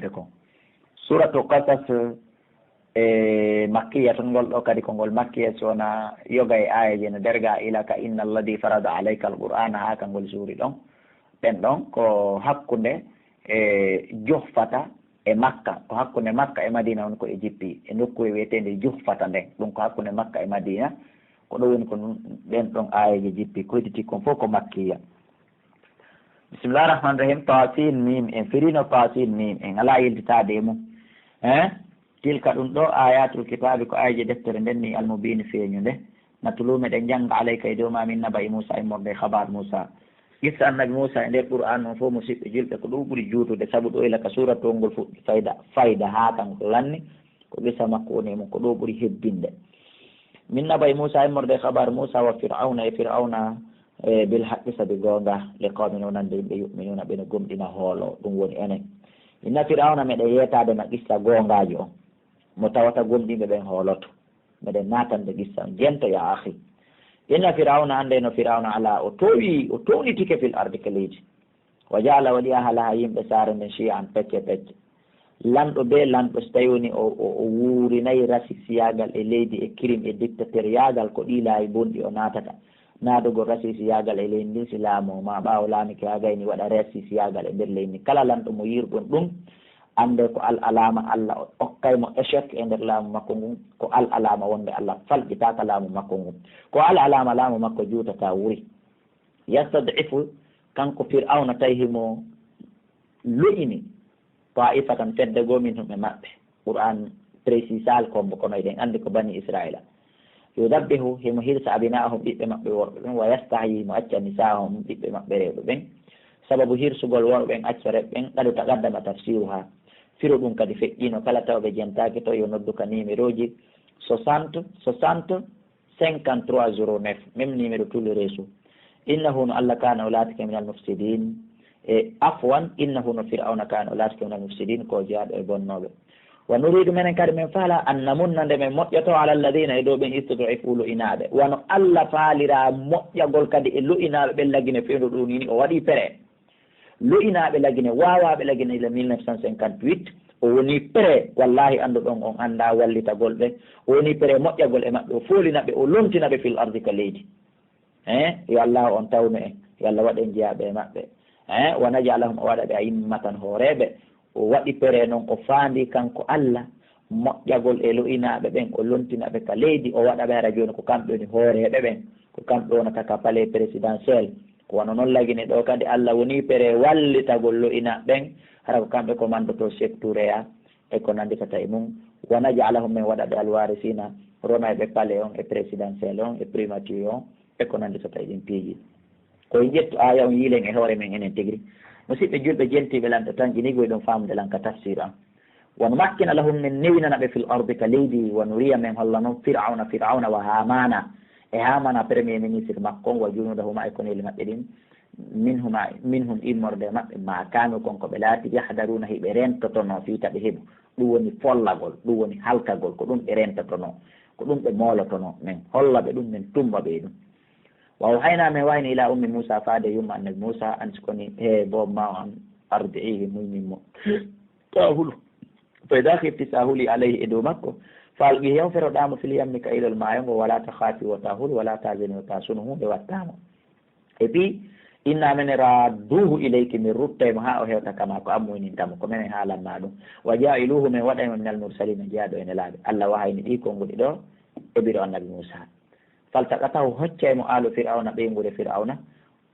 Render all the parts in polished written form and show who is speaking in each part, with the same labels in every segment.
Speaker 1: jippe ko suratu qasas makkiya ton ngol ɗo kadi ko ngol makkiya sowona yoga e ayaji no derga ila ka inna alladi farada alayka alqur'ana ha ka ngol suuri ɗon ɓen ɗon ko hakkunde juhfata e makka ko hakkunde makka e madina woni ko e jippi e nokkuwe wiyetende juhfata nden ɗum ko hakkunde makka e madina ko ɗo woni ko ɓen ɗon ayaji jippi koyditi kon fof ko makkiya. Bismillahi rahmani rahim. Tasin mim en firino tasin mim en ala yilditade e mum tilka ɗum ɗo ayatul kitabi ko ayaji deftere nden ni almubini feeñu nde natulume ɗen jangga alayka e dow ma min nabayi Moussa immorde habar Moussa gissa annabi Moussa e nder Qur'an noon fof musidɓe julɓe ko ɗum ɓuuri juutude saabu ɗo ila ka suratol ngol fuɗɗi fayda ha kan ko lanni ko gissa makko woni mum ko ɗo ɓuuri hebbinde min nabayi Moussa immorde habar Moussa wa fir'auna e fir'auna bil haqqi sabi gonga li qawmin wonande yimɓe yu'minuna ɓene gomɗina hoolo ɗum woni enen inna fir'auna meɗen yetade ma qissa gongaji on mo tawata gomɗinɓe ɓen hooloto meɗen natande qissa on jento ya ahi inna fir'auna ande no fir'auna ala o townitike fil ardi ke leydi wa jaala waɗi ahalaha yimɓe saare nden shi'an pecce pecce lanɗo be lanɗo so tawi woni o wuurinayi rasisiyagal e leydi e crime e dictateur yagal ko ɗiilaawi bonɗi o natata naadugol rasisiyagal e leydi ndin si laamu ma ɓaawo laamike ha gayni waɗa rasisiyagal e nder leydi ndi kala lanɗo mo yirɗon ɗum ande ko al alama Allah okkaymo échec e nder laamu makko ngun ko al alama wonde Allah falƴitaka laamu makko ngun ko al alama laamu makko juutata wuri yastadifu kanko fir'auna tawihimo loƴini ta'ifatan fedde goo min humɓe maɓɓe Qur'an précisal kombo kono eɗen andi ko bani Israila yudabbihu himo hirsa abina'ahum ɓiɓɓe maɓɓe worɓe ɓen wa yastahyi mo acca nisa'ahum ɓiɓɓe maɓɓe rewɓe ɓen sababu hirsugol worɓe ɓen acca reɓe ɓen ɗaɗu taqaddama tafsiru ha firo ɗum kadi feƴƴino kala tawɓe jentaki to yo nodduka numéro ji 60 60 53 09 même numéro tout le réseau innahu no Allah kana o laatike min al mufsidin e afwan innahu no fir'auna kana o laatike min al mufsidin ko jaaɗo e bonnoɓe wa nuridu menen kadi min faala an namunna nde min moƴƴoto ala alladina e ɗo ɓen istud'ifu lu'inaɓe wano Allah faalira moƴƴagol kadi e lu'inaɓe ɓen lagine fendu ɗum ni o waɗi pré lu'inaɓe lagine wawaɓe lagine ila 1958 o woni pré wallahi andu ɗon on anda wallitagol ɓe o woni pré moƴƴagol e maɓɓe o folinaɓe o lontinaɓe fil ardi ka leydi yo Allah on tawnu en yo Allah waɗen jeeyaɓe e maɓɓe wa najalahum o waɗa ɓe a yimmatan hooreɓe o waɗi pré noon o faandi kanko Allah moƴƴagol e lu'inaɓe ɓen o lontinaɓe ka leydi o waɗa ɓe hara joni ko kamɓe woni hooreɓe ɓen ko kamɓe wonata ka palais présidentiel ko wano noon lagine ɗo kadi Allah woni pré wallitagol lu'inaɓe ɓen hara ko kamɓe commandoto sectouré e ko nanditata e mum wa najalahum min waɗa ɓe alwarisina rona ɓe palais on e présidentiel on e primature on e ko nanditata e ɗin piiji koye ƴettu aya on yiilen e hoore men enen tigri musidɓe julɓe jeltiɓe lanɗo tan ƴinigoy ɗum famde lan ka tafsir an won makkina lahum min newinanaɓe fil ardi ka leydi wa nuriya men holla noon fir'auna wa hamana e hamana premier ministre makko wa junudahuma e koneli maɓɓe ɗin minhum immorde maɓɓe ma kanu konko ɓe laati yahdaruna hiɓe rentotono fiitaɓe heeɓu ɗum woni follagol ɗum woni halkagol ko ɗum ɓe rentotono ko ɗum ɓe molotono men hollaɓe ɗum min tumba ɓe ɗum waw hayna min wayni ila ummi Moussa faade yumma annabi Moussa an sikoni bob ma an ardihi muyminmo tahulu fa ida khifti sahuli alayhi e dow makko falqi yawferoɗamo fil yammi ka ilol maayo ngo wala takhafi wa tahulu wala tahzani wa tasunu hunde wattama et puis inna men radduhu ilayki min ruttaymo ha o hewta kama ko ammoynintamo ko menen haalanma ɗum wa jailuhu min waɗaymo min al mursalina jeeyaɗo ene laaɓe Allah wahayni ɗi konguɗi ɗo e ɓiro annabi Moussa faltaqatahu hoccaymo alu fir'auna ɓeyngude fir'auna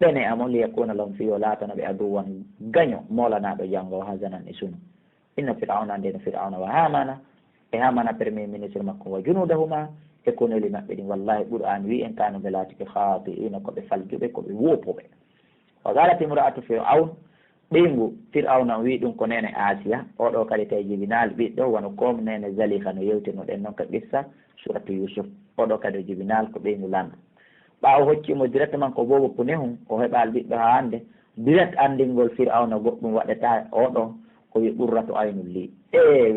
Speaker 1: ɓene amo liyakuna lahum fiyo laatana ɓe aduwan gaño molanaɗo janggo hasanan e sunu inna fir'auna ndeno fir'auna wa hamana e hamana premier ministre makko wa junudahuma e konoli maɓɓe ɗin wallahi Qur'an wi en kanu ɓe laatike khati'ina koɓe faljuɓe koɓe wopoɓe wa galat imra'atu fir'aun ɓeyngu fir'auna wi ɗum ko nene Asiya oɗo kadi tawi jibinal ɓiɗɗo wano kom nene Zaliha no yewtino ɗen noon ka qissa suratu Yusuf oɗo kadi jibinal ko ɓeyngu lanɗo ɓaawo hoccimo directement ko bobo punehum o heɓal ɓiɗɗo ha hande direct andingol fir'auna goɗɗum waɗata oɗo ko wi ɓurratu aynul li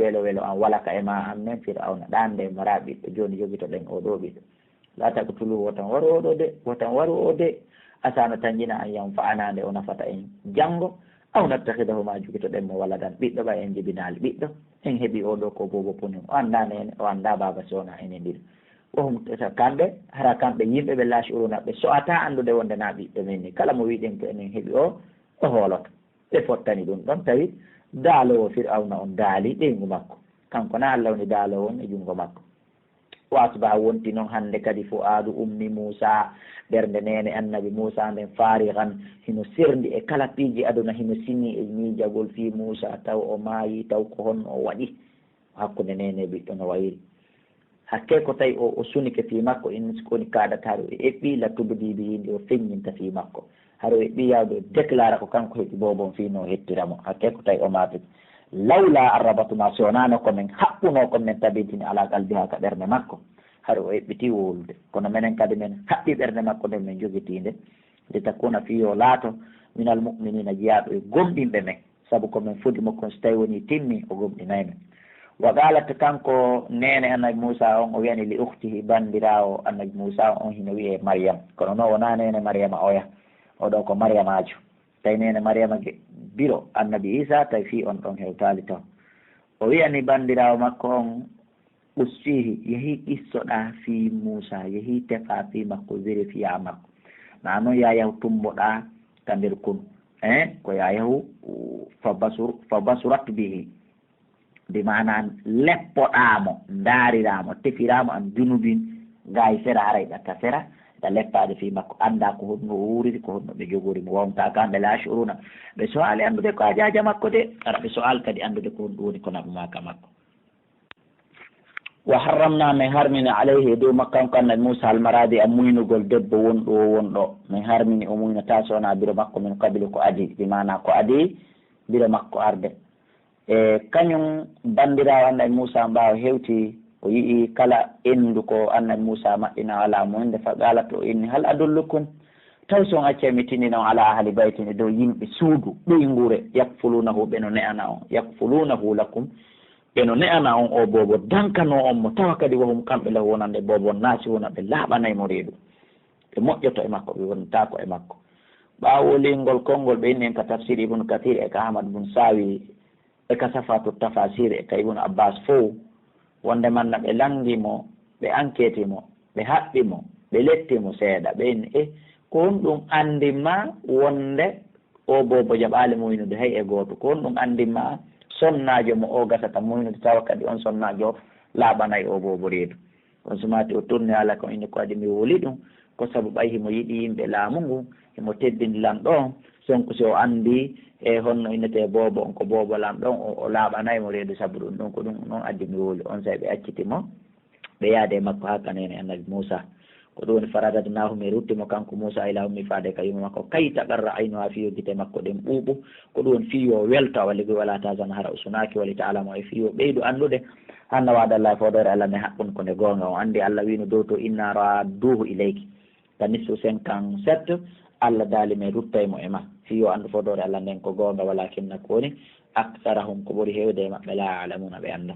Speaker 1: welo welo an walaka e ma an men fir'auna ɗande mara ɓiɗɗo joni jogito ɗen oɗo ɓiɗɗo laata ko tulu wotan waru oɗo de wotan waru o de asano tanjina an yam fa anande o nafata en janggo aw nattakidahuma jogito ɗen mo waladan ɓiɗɗo ɓa en jibinali ɓiɗɗo en heeɓi oɗo ko bobo punim o anda nene o anda baba sowna enen ɗiɗo ohum kamɓe hara kamɓe yimɓe ɓe laashuruna ɓe so'ata andude wonde na ɓiɗɗo men ni kala mo wiɗen ko enen heeɓi o hooloto ɓe fottani ɗum ɗon tawi daalowo fir'auna on daali ɗeygu makko kanko na Allah woni daalowo on e junngo makko o asbaha wonti noon hannde kadi fo aadu ummi Moussa ɓernde nene annabi Moussa nden farihan hino serndi e kala piiji aduna hino sinni e miijagol fi Moussa taw o maayi taw ko honno o waɗi hakkunde nene ɓiɗɗo no wayiri hakke ko tawi o sunike fi makko in koni kaɗata haɗo e eɓɓi lattuɓe diibi yindi o feññinta fi makko haɗo eɓɓi yawde déclara ko kanko heeɓi bobon fi no hettiramo hakke ko tawi o maafit lawla arrabatuma sonano komin haɓɓuno komin tabitini ala kalbi ha ka ɓernde makko haɗo o eɓɓiti wolude kono minen kadi men haɓɓi ɓernde makko nden min jogitinde nde takuna fiyo laato minal muminina jeeyaɗo e gomɗinɓe men saabu komin fudimo kon so tawi woni timmi o gomɗinay men wa qalat kanko nene annabi Moussa on o wiyani li ukhtihi bandirawo annabi Moussa on hino wiye Mariam kono noon wona nene Mariama oya oɗo ko Mariamajo tawi nene Mariama biro annabi Isa tawi fi on ɗon hewtali taw o wiyani bandirawo makko on usfihi yeehi qissoɗa fi Moussa yeehi tefa fi makko vérifiya makko na noon ya yahu tumboɗa ka nder kunu ko ya yahu fa basurat bihi bi mana leppoɗamo daariramo tefiramo an junubin gay sera haray ɗatta sera da leppade fi makko anda ko honno wuuriri ko honno ɓe jogori mo wawta kamɓe laashuruna ɓe soali andude ko a jaja makko de ara ɓe soal kadi andude ko honɗum woni ko naɓumaka makko wa harramna min harmini alayhi e dow makkanko annabi Moussa almaradi a muynugol debbo wonɗo o wonɗo min harmini o muynata sowona biro makko min kabili ko adi bi mana ko adi biro makko arde e kañum bandirawo annabi Moussa mbawa hewti o yii kala endu ko annabi Moussa maɗɗina ala moynde fa qalat o inni hal adullukum taw son acca mi tini noon ala ahli baytini dow yimɓe suudu ɗoygure yakfulunahu ɓeno ne'ana on yakfulunahu lakum ɓeno ne'ana on o bobo dankano on mo tawa kadi wohum kamɓe lahu wonande bobo naasi wona ɓe laaɓanaymo reedu ɓe moƴƴoto e makko ɓe wonatako e makko ɓawo lingol konngol ɓe inni en ka tafsir ibnu kathir e ka ahmad bun sawi e ka safatu tafasir e ka ibnu abbas fof wonde manna ɓe langimo ɓe enquête mo ɓe haɓɓimo ɓe lettimo seeɗa ɓe inni ko honɗum andima wonde o bobo jaɓali moynude hay e goto ko honɗum andima sonnajo mo o gasata moynude tawa kadi on sonnajo laaɓanayi o bobo reedu on sumati o tourni ala ko inni ko adi mi woli ɗum ko saabu ɓay himo yiɗi yimɓe laamu ngu himo teddini lamɗo on sonko si o andi e honno innete bobo on ko bobo lamɗo on o laaɓanaymo reedu saabu ɗum ɗon ko ɗum noon addi mi woli on sayi ɓe accitimo ɓe yaade makko ha kanene annabi Moussa ko ɗum woni faradadnahu mi ruttimo kanko Moussa ila ummi faade ka yumma makko kay taqarra aynu ha fiyo gite makko ɗen ɓuuɓu ko ɗum woni fiyo welto walli goy wala tasan hara o sunaki walli ta alamo e fiyo ɓeydu andude hanna waadallahi fodore Allah ne haqqun ko nde gonga o andi Allah wino dow to inna radduhu ilayki ta nisfu 57 Allah daali men ruttaymo e ma fiyo andu fodore Allah nden ko gonga walakinna ko woni aksarahum ko ɓuri hewde e maɓɓe la alamuna ɓe anda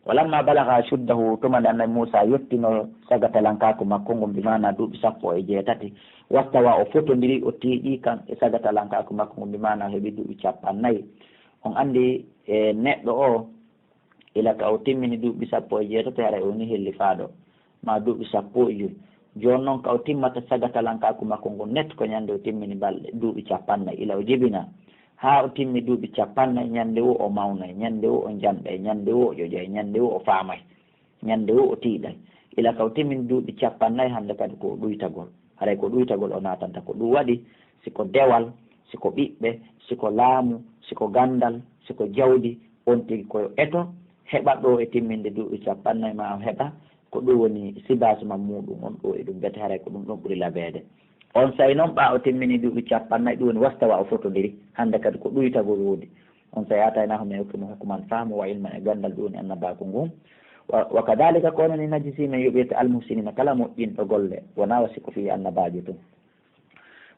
Speaker 1: walamma balaga shuddahu tumande annabi Moussa yettino sagatalankaku makko ngol mbimana duuɓi 17 wastawa o fotodiri o tiiɗi kan e sagatalankaku makko ngol mbimana heeɓi duuɓi 50 on andi e neɗɗo o ila ka o timmini duuɓi 17 hara o woni helli faaɗo ma duuɓi 15 joni noon ka o timmata sagatalankaku makko ngol net ko ñande o timmini balɗe duuɓi 50 ila o jibina ha o timmi duuɓi 50 ñande wo o mawnay ñande wo o janɗay ñande wo o ƴoƴay ñande wo o faamay ñande wo o tiiɗay ila ka o timmini duuɓi 50 hande kadi ko ɗuytagol haray ko ɗuytagol o natanta ko ɗum waɗi siko dewal siko ɓiɓɓe siko laamu siko gandal siko jawdi on tigi koyo eto heɓa ɗo e timminde duuɓi 50 ma o heɓa ko ɗum woni sibasema muɗum on ɗo e ɗum bete haray ko ɗum ɗon ɓuuri labeede on sayi noon ɓa o timmini duuɓi 50 ɗum woni wastawa o fotodiri hande kadi ko ɗuytagol woodi on sayi ataynahu min hokkumo hokkuman faamu wa ilman e gandal ɗum woni annabaku ngun wa kadalika ko noni najisi men yoɓirte almuhsinina kala moƴƴinɗo golle wona wasi ko fi annabajo tun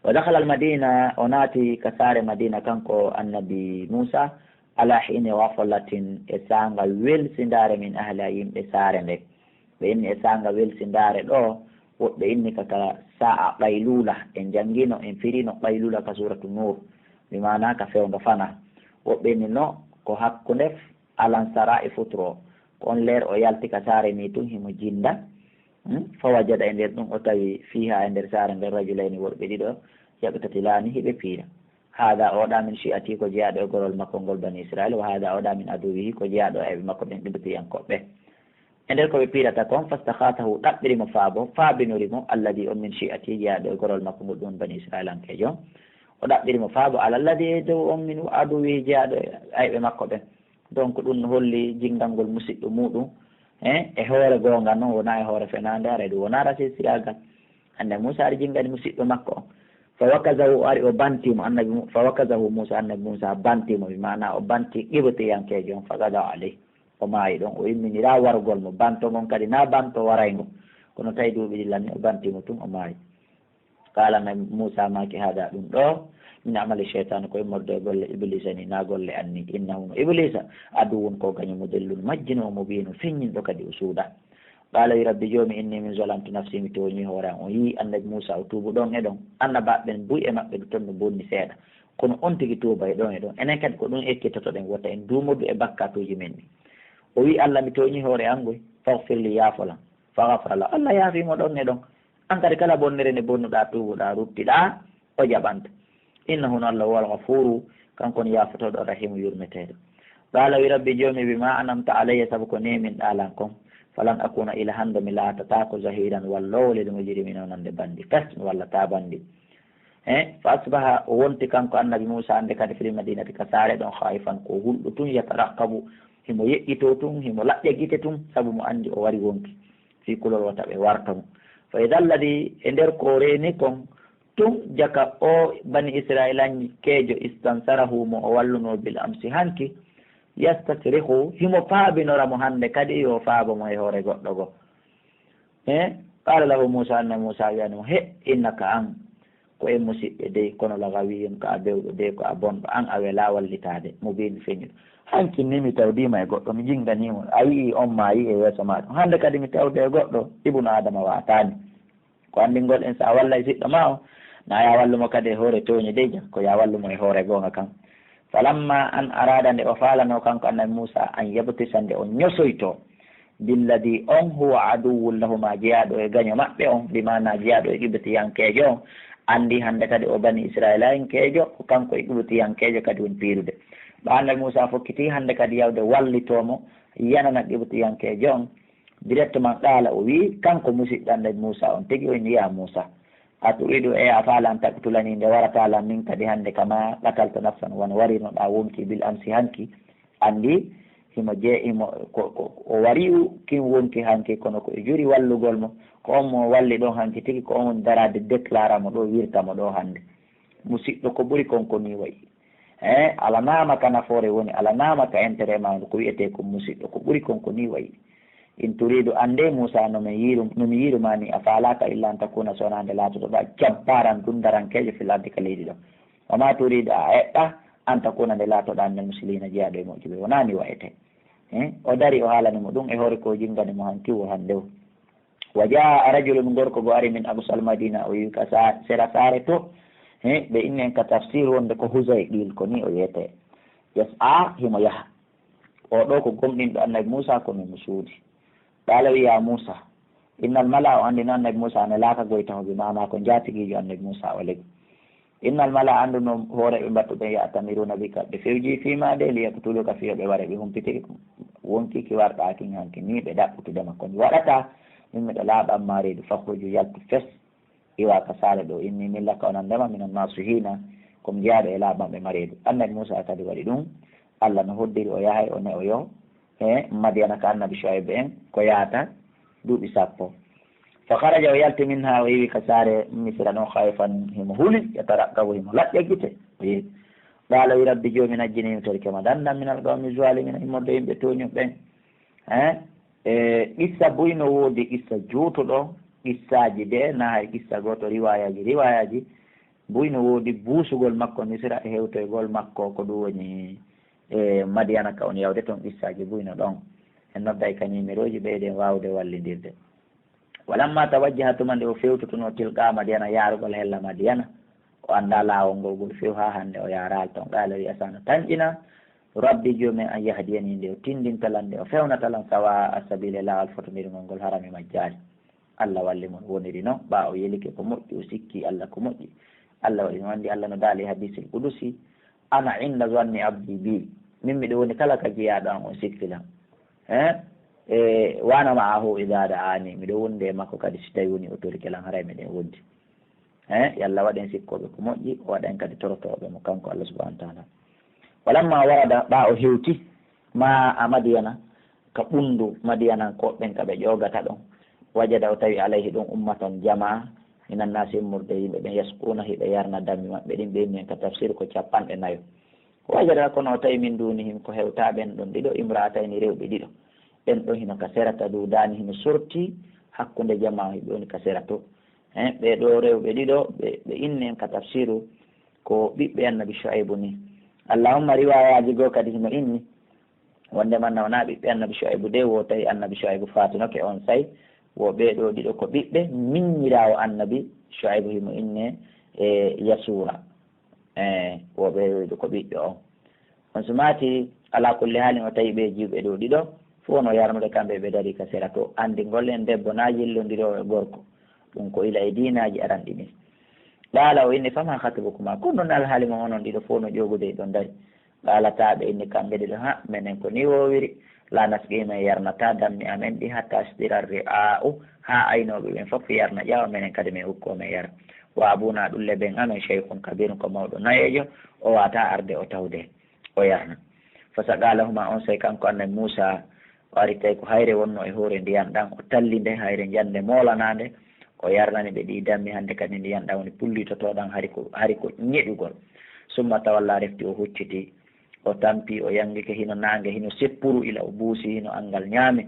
Speaker 1: wa dakhala al madina o naati ka saare madina kanko annabi Moussa ala hine wafolatin e sanga welsindare min ahla yimɓe saare nde ɓe inni e sanga welsindare ɗo woɓɓe inni kaka sa'a ɓaylula en jangino en firino ɓaylula ka suratu nur mi mana ka fewndo fana woɓɓe ni no ko hakkunde alansara e futuro ko on leer o yalti ka saare ni tun himo jinda fa wajada e nder ɗum o tawi fiha e nder saare nder rajulayni worɓe ɗiɗo yaɓetati laani hiɓe piira hada oɗa min shi'ati ko jeyaɗo e gorol makko ngol bani israil wa hada oɗa min aduwihi ko jeyaɗo eɓe makko ɓen ɗiɓtiyankoɓɓe e nder koɓe piirata kon fastakhatahu ɗaɓɓirimo faabo faabinurimo alladi on min shi'ati jeyaɗo e gorol makko ngol ɗum bani israil ankejo o ɗaɓɓirimo faabo ala alladi e dow on min aduwihi jeyaɗo ayɓe makko ɓen donc ɗum holli jingal ngol musidɗo muɗum e hoore gongal noon wona e hoore fenade ara ɗum wona rasisiragal hande Moussa ari jingani musidɗo makko o fa wakazahu o ari o bantimo annabi fa wakazahu Moussa annabi Moussa bantimo bi mana o banti qibtiyankejo on fagada aleyh o maayi ɗon o imminira wargol mo banto gon kadi na banto waraygo kono tawi duuɓi ɗilanni o bantimo tun o maayi kala nabi Moussa maki haada ɗum ɗo min amali cheytane koye morde e golle iblisa ni na golle anni innahu no iblisa aduwun ko gaño modellun majjino mubinu feññinɗo kadi o suuɗa qala wi rabbi joomi inni min zolamtu nafsi mi toñi hoore an o yii annabi Moussa o tuubu ɗon e ɗon annabaɓeɓen buy e maɓɓe toon no bonni seeɗa kono on tigui tuuba e ɗon e ɗon enen kadi ko ɗum ekkitotoɗen wotta en duumodu e bakkatuji men ni o wi Allah mi toñi hoore an goy faghfirli yaafolan fa ghafara la Allah yaafimo ɗon e ɗon an kadi kala bonnere nde bonnuɗa tuubuɗa ruttiɗa o jaɓanta innahu no Allah huwal ghafuru kanko no yaafotoɗo rahimu yurmeteɗo qala wi rabbi joomi bima anamta alayya saabu ko nemin ɗalan kon falan akuna ila hande mi laatata ko zahiran wallowle ɗum mujrimina nande bandi fest mi wallata bandi fa asbaha o wonti kanko annabi Moussa ande kadi fil madinati ka saare ɗon khaifan ko hulɗo tun yatarakabu himo yeƴƴito tun himo laƴƴa guite tun saabu mo andi o wari wonki fi kulol wata ɓe warta mo fa ida alladi e nder ko reni kon tun jaka o bani israil aji keejo istansarahu mo o walluno bil amsi hanki yastatrihu himo faabinoramo hande kadi yo faabo mo e hoore goɗɗo go qala lahu Moussa annabi Moussa wiyanimo he innaka an ko e musidɓe dey kono lagawiyum ko a bewɗo de ko a bonɗo an a wela wallitade mo bini feñiɗo hanki ni mi tawdima e goɗɗo mi jinganimo a yii on ma yi e yeeso maɗum hande kadi mi tawde e goɗɗo ibnu adama watani ko anndingol en sa walla e siɗɗo ma o na ya wallumo kadi e hoore toñi deyja ko ya wallumo e hoore gonga kan falamma an arada nde o falano kanko annabi Moussa an yabtisa nde o ñosoyto billadi on huwa aduwwun lahuma jeyaɗo e gaño maɓɓe on limana jeyaɗo e qibtiyankejo on andi hande kadi o bani israilayankejo ko kanko e qibtiyankejo kadi woni piirude ɗo annabi Moussa fokkiti hande kadi yawde wallitomo yanana qibtiyankejo on directement ɗaala o wi kanko musidɗo annabi Moussa on tigui o ni ya Moussa a turidu e a faalan taktulani nde waratalan min kadi hande kama qatalta nafsan won warinoɗa wonki bil amsi hanki andi himo o wari kin wonki hanki kono ko e juri wallugol mo ko on mo walli ɗon hanki tigui ko on darade déclara mo ɗo wirtamo ɗo hande musidɗo ko ɓuuri konko ni wayi ala namaka nafoore woni ala namaka intérêt ma ko wiyete ko musidɗo ko ɓuuri konko ni wayi in turidu ande Moussa nomi yirumani a falaka illa an takuna sonande laatotoɗa jabbaran dundarankejo fil ardi ka leydi ɗo wama turidu a eɗɗa an takuna nde laatoɗa nde muslina jeeyaɗo e moƴƴuɓe wonani wayete o dari o haalanimo ɗum e hoore ko jinganimo han kiwo hande o wa jaa rajulun gorko go ari min absal madina o wi ka sera saare to ɓe inni en ka tafsir wonde ko Huzayqil ko ni o wiyete yes a himo yaaha o ɗo ko gomɗinɗo annabi Moussa ko min suudi qala wi ya Moussa innal mala o andino annabi Moussa ne laaka goytamo bi mama ko jatiguijo annabi Moussa o legi innal mala anduno hoore ɓe mbattuɓe yatamiruna bika ɓe fewji fima de li yaktuluka fiyo ɓe wara ɓe humpitiki wonki ki warɗakin hanki ni ɓe ɗaɓɓutudema komi waɗata min miɗo laaɓan ma reedu fakhruju yaltu fes iwa ka saare ɗo inni min lakka onandema minon nasihina komi jeyaɗo e laaɓanɓe ma reedu annabi Moussa kadi waɗi ɗum Allah no hoddiri o yahay o ne o yo Madiana ka annabi Shuayb en ko yaata duuɓi sappo fa haraja o yalti min ha o yewi ka saare misra noon hayfan himo huuli yatarakabu himo laƴƴa guite o yewi qala wi rabbi joomi najjinimi tori kema dandan minal qawmi zalimina immodde yimɓe toñum ɓen qissa buyno woodi qissa juutuɗo qissaji de na hay qissa goto riwayaji buyno woodi buusugol makko misra e hewtoygol makko ko ɗum woni Madiana ka on yawde toon qissaji buyno ɗon en nodday ka numéro ji ɓeyden wawde wallidirde walamma tawajjaha tuma nde o fewtotuno tilqa Madiana yarugol hella Madiana o annda laawol ngol few ha hannde o yaral toon qala wi asano tanƴina rabbi joomi an yahdiyani nde o tindintalan nde o fewnatalan sawa asabile laawol fotodirgol ngol harami majjani Allah walli mon woniri noon ɓa o yelike ko moƴƴi o sikki Allah ko moƴƴi Allah waɗi no anndi Allah no daali hadisil qudusi ana inda zanni abdi bi min miɗo woni kala ka jeyaɗo an o sikkilan e wana ma ahu ida da'ani miɗo wonde e makko kadi si tawi woni o torikelan haray meɗen wondi yallah waɗen sikkoɓe ko moƴƴi o waɗen kadi torotoɓe mo kanko Allah subahanahu wa taala walamma warada ɓa o hewti ma a madiyana ka ɓundu madiyanan koɓɓen ka ɓe ƴogata ɗon wajada o tawi alayhi ɗum ummatan jama minan nasi immurde yimɓe ɓen yaskuna hiɓe yarna dammi maɓɓe ɗin ɓe min ka tafsir ko 40 wajada kono o tawi min dunihim ko hewtaɓen ɗon ɗiɗo imra'atayni rewɓe ɗiɗo ɓen ɗo hino ka serata duudani hino sorti hakkude jama hiɓe woni ka serato ɓeɗo rewɓe ɗiɗo ɓe inni en ka tafsiru ko ɓiɓɓe annabi Shuaybu ni allahumma riwayaji goo kadi hino inni wonde man wona ɓiɓɓe annabi Shuaybu de wo tawi annabi Shuaybu fatinoke on say wo ɓeɗo ɗiɗo ko ɓiɓɓe miññirawo annabi Shuaybu himo inne e Yasura wo ɓeɗo ko ɓiɓɓe on so mati ala kulli haalin o tawi ɓe jiwɓe ɗo ɗiɗo fof no yarnude kamɓe ɓe dari ka sera to andi gollen debbo na yillodirowo e gorko ɗum ko ila e dinaji aranɗi ni ɗaala o inni fama hatibukuma ko noon alhaali mo onon ɗiɗo fof no ƴogude ɗon dari ɗaalataɓe inni kamɓe ɗiɗo ha minen ko ni wowiri la nasqima yarnata dammi amen ɗi hatta stirarri a'u ha aynoɓe ɓen fof yarna ƴawa minen kadi min hukkome yara wa abuna ɗulle ɓen amen cheikhun kabirun ko mawɗo nayejo o wata arde o tawde o yarna fa saqalahuma on say kanko annabi Moussa o ari tawi ko hayre wonno e hoore ndiyan ɗan o talli nde hayre jande molanade o yarnani ɓe ɗi dammi hannde kadi ndiyan ɗan woni pullitotoɗan hari ko ñeɗugol summa tawalla refti o hucciti o tampi o yangike hino nangue hino seppuru ila o buusi hino angal ñaami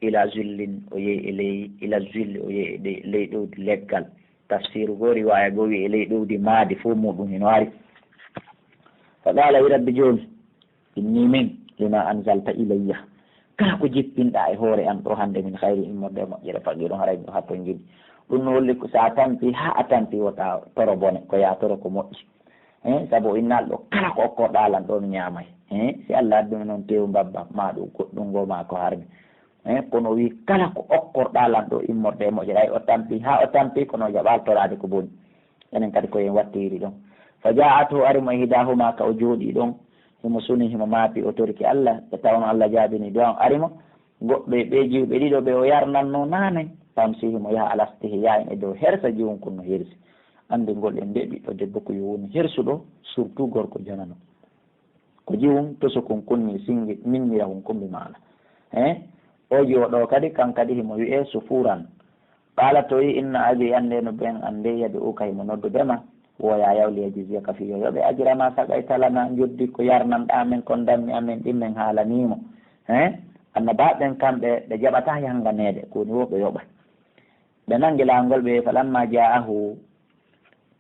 Speaker 1: ila zullin o yehi e ley ila zulli o yehi e ley ɗowdi leggal tafsiru goo riwaya goo wi e ley ɗowdi maadi fof muɗum hino ari fa qala wi rabbi joni inni min lima anzalta ilayya kala ko jippinɗa e hoore an ɗo hannde min hayri immorde moƴƴere faqiru haray ɗo hatton jiɗi ɗum no holli ko sa tampi ha a tampi wota toro bone ko ya toro ko moƴƴi saabu innalɗo kala ko okkoɗa alan ɗo mi ñaamay si Allah addumi noon tew mbabba ma ɗum goɗɗum ngo ma ko harmi kono wi kala ko okkorɗa alan ɗo immorde moƴƴere ay o tampi ha o tampi kono jaɓal torade ko boni enen kadi koyen wattiri ɗon fa ja'atu arimo hidahuma ka o jooɗi ɗon himo suni himo maapi o toriki Allah e tawno Allah jaabini duwan arimo goɓɓe ɓe jiwɓe ɗiɗo ɓe o yarnanno naane tamsi himo yaha alastihi yahen e dow hersa jiwon kon no hersi andi ngol en nde ɓiɗɗo debbo ko yo woni hersuɗo surtout gorko janano ko jiwum toso kon kunni singi minnira kon kombi maɗa o jooɗo kadi kan kadi himo wiye so furan qala to wi inna abi ande no ɓen ande yade uka himo noddudema woya yawli e jisiya ka fiyo yoɓe ajirama sagay talana joddi ko yarnanɗa men kon dammi amen ɗimmen haalanimo annabaɓen kamɓe ɓe jaɓata yanganede koni wo ɓe yoɓat ɓe nangi laangol ɓe falamma ja'ahu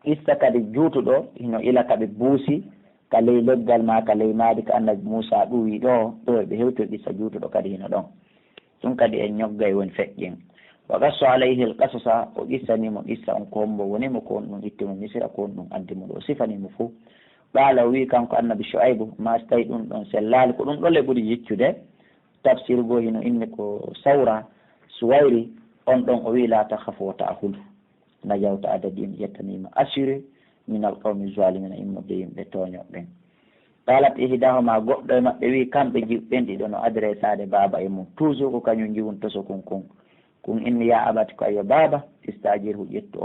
Speaker 1: issa kadi juutuɗo hino ila kaɓe buusi ka ley leggal ma ka ley maadi ka annabi Moussa ɗuwi ɗo ɓe hewto issa juutuɗo kadi hino ɗon ɗum kadi en ñoggay woni feƴƴin wa qasso alayhi l qasasa o qissanimo qissa on ko hombo wonimo ko on ɗum ittimo misira ko on ɗum addimo ɗo o sifanimo fo ɓaala o wi kanko annabi Shuaybu ma so tawi ɗum ɗon sellali ko ɗum ɗole ɓuuri yiccude tafsir go hino inni ko sawra suwayri on ɗon o wi la takhafu wa ta'khud najawta adadin yettanima assuré min al qawmi zalimina immode yimɓe toñoɓɓen qalat ihdahuma goɗɗo e maɓɓe wi kamɓe jiɓɓen ɗiɗo no adressade baba e mum toujours ko kañum jiwun toso kon inni ya abati ko ayo baba istajirhu ƴettu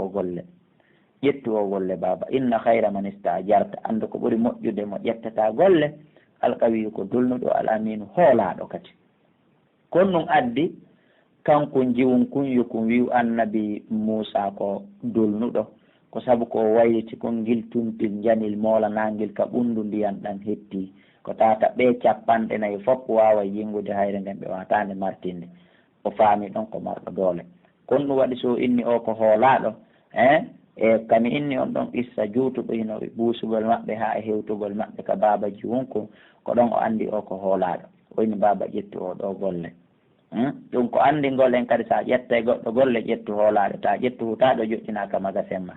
Speaker 1: o golle baba inna hayra man istajarta andu ko ɓuuri moƴƴude mo ƴettata golle alqawiyu ko dulnuɗo al aminu hoolaɗo kadi kon ɗum addi kanko jiwum kun yokun wiw annabi Moussa ko dulnuɗo ko saabu ko wayti kon gil tumpil janil moola nangil ka ɓundu ndiyan ɗan hetti ko tata ɓe 50 fof wawa yingude hayre nden ɓe watande martinde o faami ɗon ko marɗo doole kon ɗum waɗi so inni o ko hoolaɗo e kami inni on ɗon issa juutuɗo hino ɓuusugol maɓɓe ha e hewtugol maɓɓe ka baba jiwum ko ɗon o andi o ko hoolaɗo o inni baba ƴettu o ɗo golle ɗum ko andi ngol en kadi sa ƴetta e goɗɗo golle ƴettu hoolaɗo ta ƴettu hutaɗo joƴƴinaka magasin ma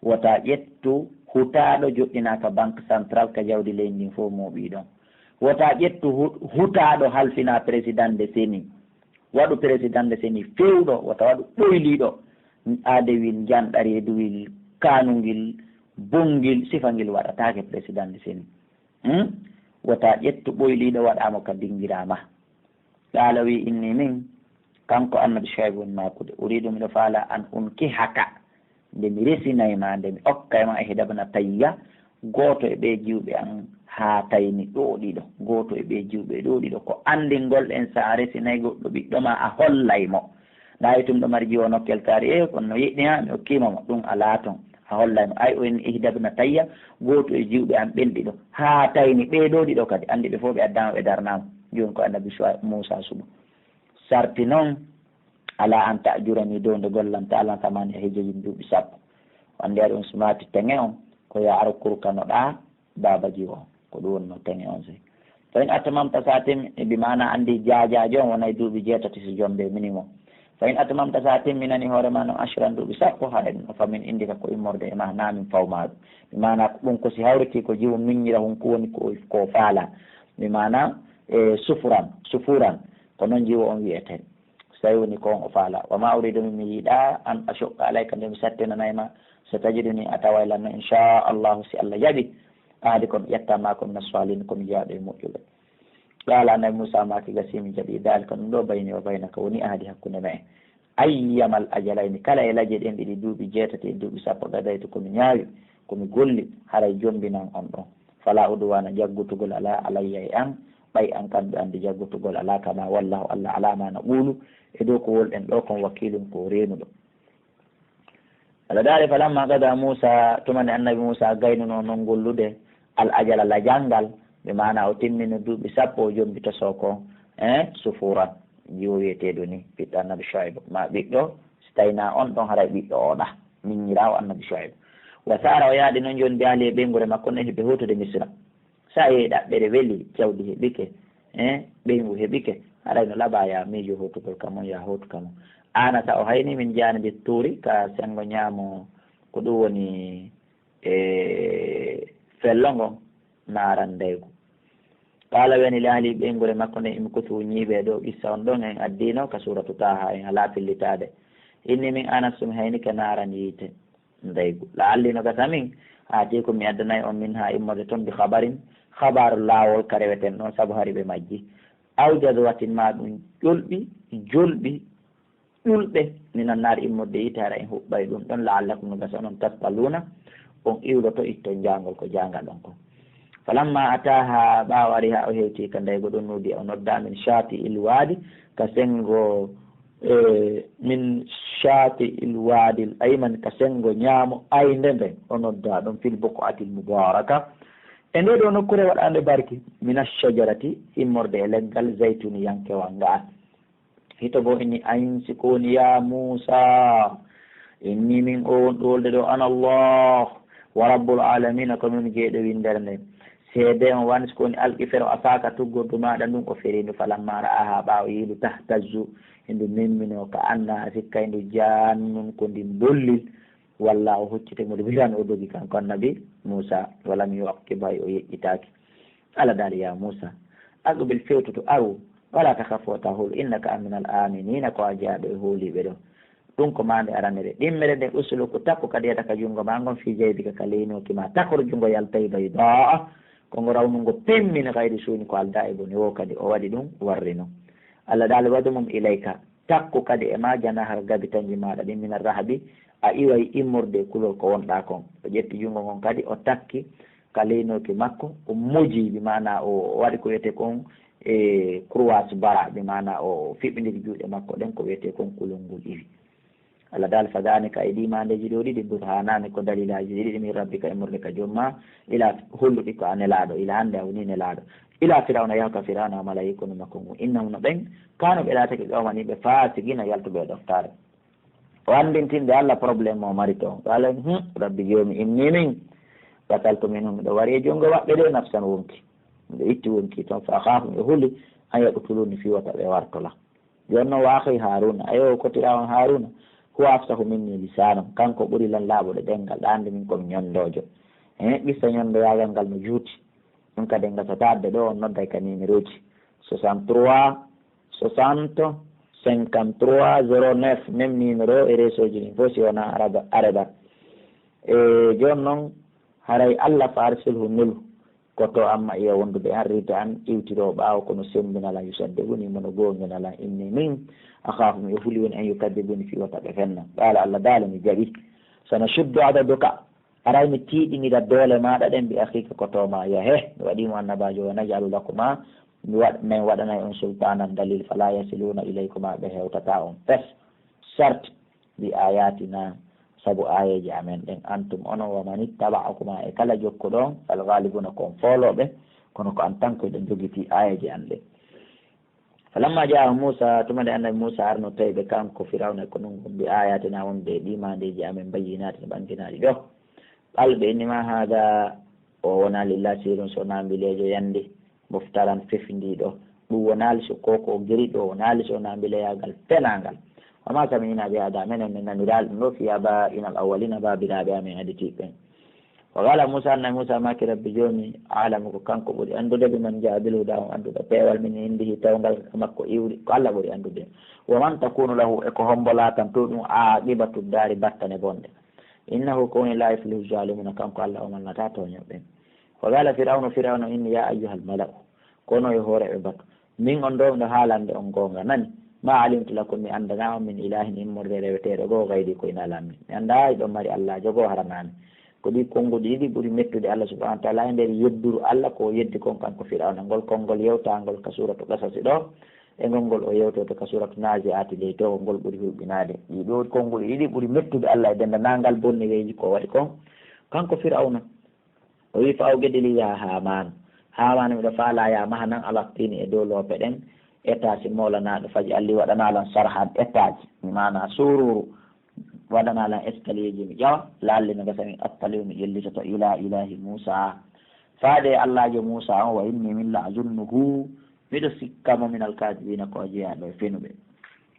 Speaker 1: wota ƴettu hutaɗo joɗɗinaka banque central ka jawdi leydi ndin fof mooɓi ɗon wota ƴettu hutaɗo halfina président de séni waɗu président de séni fewɗo wota waɗu ɓoyliɗo aadewil janɗareedu wil kanugil bongil sifangil waɗatake président de séni wota ƴettu ɓoyliɗo waɗama ka dingirama ɗaala wi inni min kanko annabi Shuayb woni makude uridu miɗo faala an unkihaka nde mi resinayma nde mi okkayma e hidabana tayya goto e ɓe jiwɓe an ha tayni ɗoɗiɗo goto e ɓe jiwɓe ɗoɗiɗo ko andingol en sa resinay goɗɗo ɓiɗɗoma a hollaymo ɗawi tum ɗo mari jiwo nokkel kaari e kono yiɗni ha mi okkimamo ɗum ala toon a hollaymo ay o en ihdabna tayya goto e jiwɓe an ɓenɗiɗo ha tayni ɓeɗoɗiɗo kadi andi ɓe fof ɓe addama ɓe darnama joni ko annabi Moussa suɓa sarti noon ala an tajurani dow nde gollanta alan samani a hijejin duuɓi sappo wande aɗum sumati teŋe on ko ya ara kurkanoɗa babaji o ko ɗum wonno teŋe on sey so in attamamta sa temmi eɓi mana andi jajajo on wonay duuɓi jeetati so jombe minimum so in attamamta sa temminani hoorema noon assuran duuɓi sappo ha en famin indi ka ko immorde e ma namin fawma ɗum mi mana ɗum ko si hawriti ko jiwu miññira hunko woni ko faala mi mana e sufuran ko noon jiwo on wiyeten so tawi woni ko on o faala wama uridu min mi yiiɗa an a soqa alayka nde mi sattinanayma so tajiduni a tawaylanno inchallahu si Allah jaɓi aadi komi ƴettama komi nasfalin komi jaaɗo e moƴƴuɓe qaala annabi Moussa maki gasimi jaɓi dalika ɗum ɗo bayni o baynaka woni aadi hakkude ma en ayyamal ajalayni kala e laje ɗen ɗiɗi duuɓi jeetati e duuɓi sappo gadaytu komi ñaawi komi golli haray jombinan on ɗon fala udwana jaggutugol ala alayya e an ɓay an kamɓe andi jaggutugol ala kama wallahu Allah alama na ɓuulu e dow ko wolɗen ɗo kon wakkilum ko renuɗo ala daari falamma gada Moussa tumani annabi Moussa gaynuno noon gollude al ajala la jangal ɓe mana o timmino duuɓi sappo o jombito soko sufuran jiwo wiyeteɗo ni ɓiɗɗo annabi Shuayb ma ɓiɗɗo so tawina on ɗon haray ɓiɗɗo oɗa miññirawo annabi Shuayb wa sara o yaaɗi noon joni mbiyaali e ɓeygure makko ne heɓe hutude Misra sa yehi ɗaɓɓere weeli jawdi heɓike ɓeygu heɓike haray no laaɓa ya miijo hotugol kamon ya hotu kamon ana sa o hayni min jani mbi tuuri ka sengo ñaamo ko ɗum woni fello ngon naran ndeygu qala weni laali ɓeygure makko ne imi kutu ñiiɓe ɗo issa on ɗon en addino ka suratu taha en ala fillitade inni min anas sumi hayni ka naran yiite ndeygu la allino gata min haati ko mi addanayi on min ha immode toon bi habarin habaru laawol ka reweten ɗon saabu hari ɓe majji awjadu watin ma ɗum jolɓi ƴulɓe ni nannaari immorde yiite hara en huɓɓay ɗum ɗon laallakum no gasa onon tasbaluna on iwloto itto jangol ko janga ɗon ko falamma ataha ɓawari ha o hewti ka ndeygo ɗon nudi o nodda min shati ilwadi ka sengo min shati ilwadi l ayman ka sengo ñaamo ayde nde o nodda ɗon fil bokoatil mubaraka e nde ɗo nokkure waɗande barki min ashajarati immorde e leggal zaytuni yankewal ngal hito bo inni aynsi ko woni ya Moussa inni min o won ɗo wolde ɗo ana Allah wa rabbul alamina ko min jeeɗo windere nde seede on wani so ko woni alqi fero a faaka tuggordu maɗa ndun o ferindu falamma ra'a ha ɓaawa yiidu tahtazzu endu memmino ka anna sikkay ndu jannun ko ndi dollil walla o huccite mo wiran o dogi kanko annabi Moussa walam yuqibay o yeƴƴitaki ala daali ya Moussa aqbil fewtoto aru wala takafota hol innaka aminal aminina ko a jaaɗo e hooliɓe ɗo ɗum ko mande aranere ɗimmere nde usulu ko takko kadi yata ka jungo ma gon fi jeybika ka leynokima takoro jungo yaltay bayda kongo rawnugo pemmine kayri suuni ko alda e boni wo kadi o waɗi ɗum warrino Allah daal waɗu mum ilayka takko kadi e ma jana har gabi tanji maɗa ɗin minan rahabi a iway immorde kulol ko wonɗa kon o ƴetti jungo gon kadi o takki ka leynoki makko o moji bi mana o waɗi ko wiyete kon e croise bara bi mana o fiɓɓidiri juuɗe makko ɗen ko wiyete kon kulol ngol iwi Allah dal fagani ka e ɗimandeji ɗo ɗiɗi burhanani ko dalilaji ɗiɗi min rabbika immorde ka jomma ila holluɗi ko a nelaɗo ila hande a woni nelaɗo ila firawna yaha ka firawna malayika no makko ngu innahum no ɓen kano ɓe latake ƴowmaniɓe fasigina yaltuɓe e ɗoftare o andintinde Allah probléme o mari toon ala rabbi jomi inni min bataltu minhum miɗo wari e jungo maɓɓe ɗe nafsan wonki miɗo itti wonki toon fa hafu ɓe huuli an yaɓutuluni fiwata ɓe wartola joni noon waakoy Haruna ayo kotiraon Haruna huwa afsahu minni lisanan kanko ɓuri lan laaɓuɗe ɗengal ɗa andi min komi ñondojo ɓissa ñande yagal ngal no juuti ɗum kadi gasatadde ɗo on nodday ka numéro ji 63 60 53 09 même numéro e réseau ji ɗin fof si wona araba joni noon haray Allah fa arsilhu nulu koto amma iya wondude harride an iwtiro ɓaawo kono sembinala yusaddeguni mono gonginala inni min akhafu mi huli woni an yukadibuni fi wataɓe fenna ɓaala Allah daala mi jaɓi sono suddu adaduka aray mi tiiɗinida doole maɗa ɗen mbi akhika kotoma yahe mi waɗimo annabajo wa najalu lakuma min waɗanay on sultanan dalil fala yasiluna ilaykuma ɓe hewtata on pes sart bi ayatina saabu ayeji amen ɗen antum onon waman ittaba'akuma e kala jokko ɗon fal ghalibuna kon foloɓe kono ko an tan koyɗen jogiti ayeji an ɗe falamma jaa Musa tumade annabi Musa arno tawi ɓe kanko firawna ko ɗum bi ayatina wonde ɗimandeji amen bayyinati no ɓantinaɗi ɗo ɓalɓe innima haga o wona lillah sirun so nambilejo yande moftaran fefndiɗo ɗum wonali so koko gueriɗo wonali so nambileyagal penangal wama samina bi hada menen min naniral ɗum ɗo fiyaba inal awwalina babiraɓe amen aditiɓen wa qala Musa annabi Musa maki rabbi joni alamu ko kanko ɓuuri andude ɓe man jaa bil huda on anduɗo peewal min indihi tawgal makko iwri ko Allah ɓuuri andude wa man takunu lahu eko hombolatan to ɗum aqibatu dari battane bonde innahu ko woni la yuflihu zalimuna kanko Allah o mallata toñoɓen wa qala firawna inni ya ayyuhal mala'u kono e hooreɓe batu min on ɗo no haalande on gonga nani ma alimtu lakum mi andana on min ilahin immorde reweteɗo goo gaydi ko ina lammi mi anda ɗon mari Allah jogo haranani ko ɗi konngudi ɗiɗi ɓuuri mettude Allah subhanahu wa taala e nder yedduru Allah ko yeddi kon kanko firawna ngol konngol yewtangol ka suratu qasasi ɗo e ngolngol o yewtoto ka suratu naziati ley to ngol ɓuuri hulɓinade ɗiɗo konngudi ɗiɗi ɓuuri mettude Allah e dendanangal bonni weji ko waɗi kon kanko firawna o wi fa aw gueɗeli ya Haman miɗo faala ya maha nan alaktini e dow loope ɗen étage molanaɗo faji alli waɗanalan sarhan étage mana sururu waɗanalan escalier ji mi ƴawa laalli mi gasa min attaliw mi ƴellitoto ila ilahi Musa faade allahjo Musa on wa inni min la azunnuhu miɗo sikkamo min alkadibina ko jeeyaɗo e fenuɓe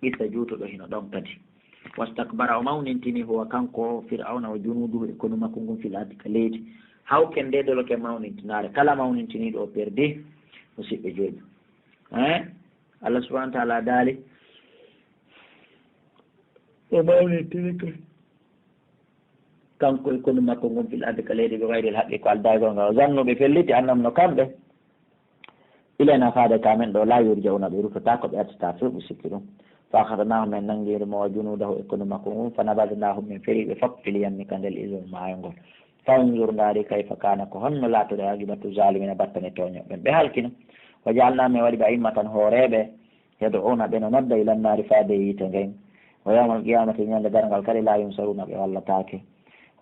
Speaker 1: issa juutoɗo hino ɗon kadi wastakbara o mawnintini huwa kanko fir'auna o junuduhu e konu makko ngun fil ardi ka leydi hawken nde doloke mawnintinare kala mawnintiniɗo o perdi musidɓe jooɗi Allah subhanahu wa taala daali o mawnintini kanko e konu makko ngun fil ardi ka leydi ɓe wayril haqqi ko aldaygonga o zannuɓe felliti annam no kamɓe ilena faade kamen ɗo la yurja'una ɓe rutata ko ɓe artata feɓu sikki ɗum fa akhadnahum min nangirimo wa junudahu e konu makko ngun fa nabadnahum min feriɓe fop filiyanni ka ndel isol mayongol fanjur ndaari kayfa kana ko honno laatoɗe aqibatu zalimina battane toñoɓen ɓe halkino wa jaalnami waɗi ɓe aimmatan hooreɓe yad'una ɓe no nodda ilan naari faade yiite ngen wa yawmal qiyamati ñande dargal kadi la yunsaruna ɓe wallatake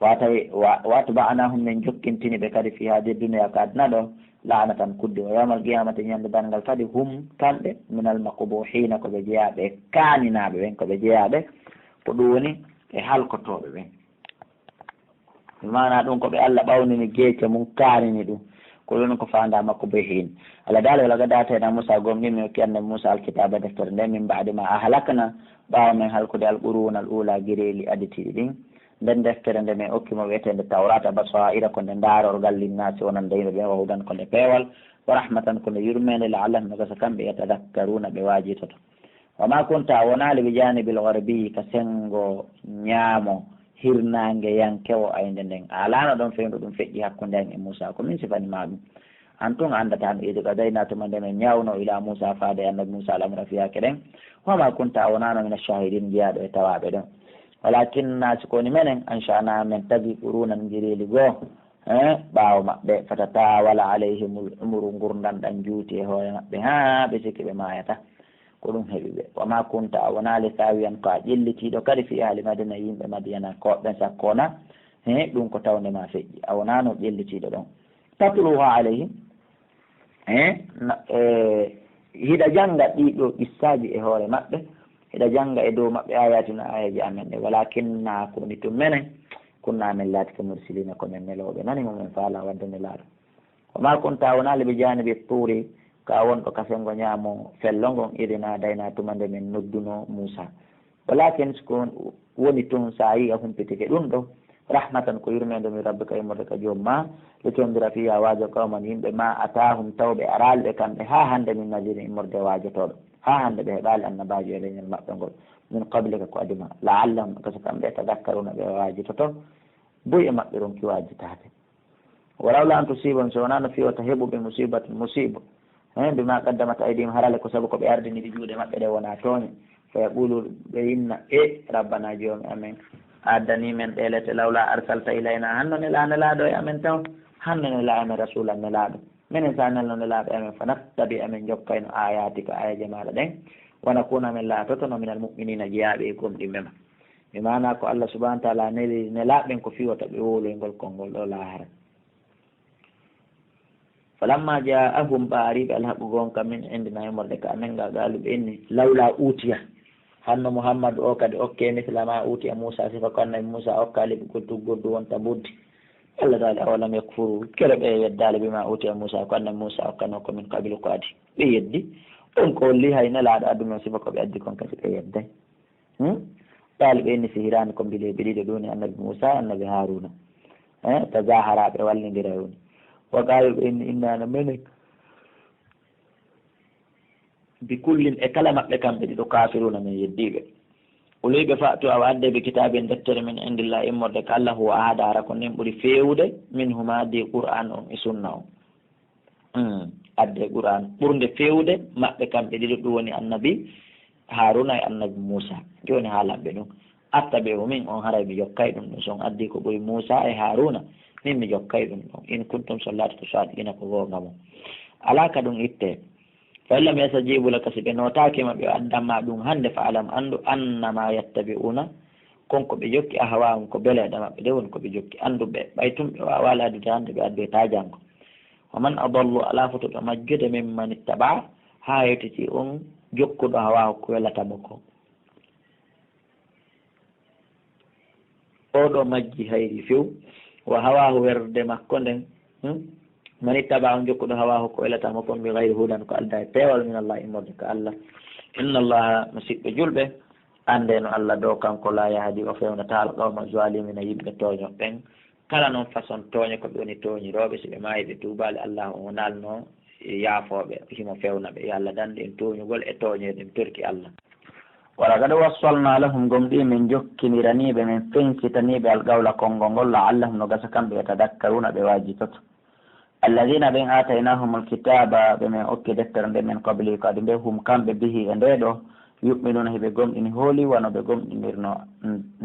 Speaker 1: watu ba'anahum min jokkintini ɓe kadi fi hadi duniya ka adna ɗo laanatan kudde wa yawmal qiyamati ñande dargal kadi hum kamɓe minal maqbuhina ko ɓe jeeyaɓe kaninaɓe ɓen ko ɓe jeeyaɓe ko ɗum woni e halkotoɓe ɓen mana ɗum ko ɓe Allah ɓawnini geece mum kaanini ɗum ko ɗum ko fanda makko be hin Allah daala wala gadatena Musa gomɗin mi hokki annabi Musa alkitaba deftere nde min mbaɗi ma a halakna ɓawa men halkude alquruna al ula guireli aditiɗi ɗin nden deftere nde min hokkimo wiyetende tawrata basaira ko nde daarorgal linnasi wonan deyno ɓe wawdan ko nde peewal wa rahmatan ko nde yurmede la'allahum no gasa kamɓe yatadakkaruna ɓe wajitoto wama kunta wonali bi janibil gharbi ka sengo ñaamo hirnange yankewo ayde nden alano ɗon fewndo ɗum feƴƴi hakkude en e Musa ko min sifanima ɗum an tun andata mi idi kadayna tuma nde men ñawno ila Musa faade annabi Musa alamra fiyake ɗen wama kunta wonano min ashahidin jiyaɗo e tawaɓe ɗon walakin nasi koni menen anshana men tagi qurunan jirili goo ɓaawo maɓɓe fatata wala alayhimul umru gurdan ɗan juuti e hoore maɓɓe ha ɓe sikki ɓe mayata ko ɗum heeɓi ɓe wama kunta a wonali sawiyan ko a ƴellitiɗo kadi fi ahli madina yimɓe madiyana koɓɓen sakkona ɗum ko tawndema feƴƴi a wonano ƴellitiɗo ɗon tatluha alayhim hiɗa jangga ɗiɗo qissaji e hoore maɓɓe hiɗa jangga e dow maɓɓe ayatina ayaji amen ɗe walakinna koni tum menen kunna men laati ko mursilina ko men neloɓe nani momen faala wadde nelaaɗo wama kunta wonali ɓe janibi tuuri ka wonɗo kasengo ñaamo fello ngon irina dayna tumande men nodduno Musa walakin ko woni tun sa yi a humpitike ɗum ɗo rahmatan ko yurmede mi rabbika immorde ka joom ma litondira fiya waajo qawman yimɓe ma atahum tawɓe aralɓe kamɓe ha hande min najini immorde waajotoɗo ha hande ɓe heɓali annabajo e leñol maɓɓe ngol min qablika ko adima laallahum kaso kamɓe tadakkaruna ɓe waajitoto boyi e maɓɓe ronki waajitade walawla an tusibam so wonano fiyota heɓuɓe musibatu musiba bima qaddamat aydim harale ko saabu koɓe ardiniɗi juuɗe maɓɓe ɗe wona tooñe fa yaqulu ɓe yinna rabbana joomi amen addani men ɗelete lawla arsalta ilayna hanno nela nelaɗo e amen taw hanno nela amen rasulan nelaɗo minen sa nelno nelaɗo amen fa nattabi amen jokkayno ayatika ayaje maɗa ɗen wona kuna amen laatotono minal muminina jeyaɓe e gomɗimɓe ma mi mana ko Allah subahana taala neli nelaɓen ko fiwata ɓe woloygol konngol ɗo laahara falamma jaahum ɓaariɓe alhaqqu gonka min indina imorde ka amen ga galuɓe inni lawla utiya hanno mouhammadou o kadi okke misla ma utiya moussa sifa ko annabi moussa okkali ɓe goddu wonta buddi allah taali awalam yakfuru kere ɓe yeddali bima utiya moussa ko annabi moussa okkano ko min kabilu ko adi ɓe yeddi ɗon ko holli hay nelaɗo aduna sifa ko ɓe addi kon kadi ɓe yedday ɗaliɓe inni si hirani ko mbileɓe ɗiɗo ɗuni annabi moussa annabi haruna tazaharaɓe wallidira woni wa galuɓe inni innano menen bi kullin e kala maɓɓe kamɓe ɗiɗo kafiruna min yeddiɓe uliɓe fatu awa addeɓe kitabe deftere min indillah immorde ko allah huwa adara ko nin ɓuuri fewde min huma di qur'an on e sunna on adde qur'an ɓurde fewde maɓɓe kamɓe ɗiɗo ɗum woni annabi haruna e annabi moussa joni haalanɓe ɗum atta ɓe o min on haray mi jokkay ɗum ɗum son addi ko ɓuri moussa e haruna min mi jokkay ɗum ɗon in kuntum sollata to sadiqina ko gonga mo ala ka ɗum itte fa illam yastajibu laka si ɓe notakima ɓe addamma ɗum hande fa alam andu annama yattabi'una konko ɓe jokki ahawahum ko beleɗa maɓɓe de woni koɓe jokki anduɓe ɓay tum ɓe wawa laadude hande ɓe addu e tajango wa man adallu ala fotoɗo majjude mimman ittaba ha yetiti on jokkuɗo hawahu ko welatamo ko oɗo majji hayri few wa hawahu werde makko nden man ittaba on jokkuɗo hawahu ko welatamo kon bi gayri hudan ko alda e peewal min allah immorde ko allah inna allaha musidɓe julɓe ande no allah dow kanko la yahdi o fewnata al qawma zalimina yimɓe tooñoɓɓen kala noon façon tooñe koɓe woni tooñiroɓe si ɓe maayi ɓe tuubali allah o nalno yaafoɓe himo fewna ɓe yo allah dande en tooñugol e tooñeɗen torki allah wala kadi wassalna lahum gomɗi min jokkiniraniɓe min fencitaniɓe alqawla konngol ngol laallahum no gasa kamɓe yatadakkaruna ɓe wajitoto alladina ɓen ataynahum alkitaba ɓe min okki deftere nde min qabli kadi ɓe hum kamɓe bihi e ndeɗo yuɓminuna heɓe gomɗini hooli wano ɓe gomɗinirno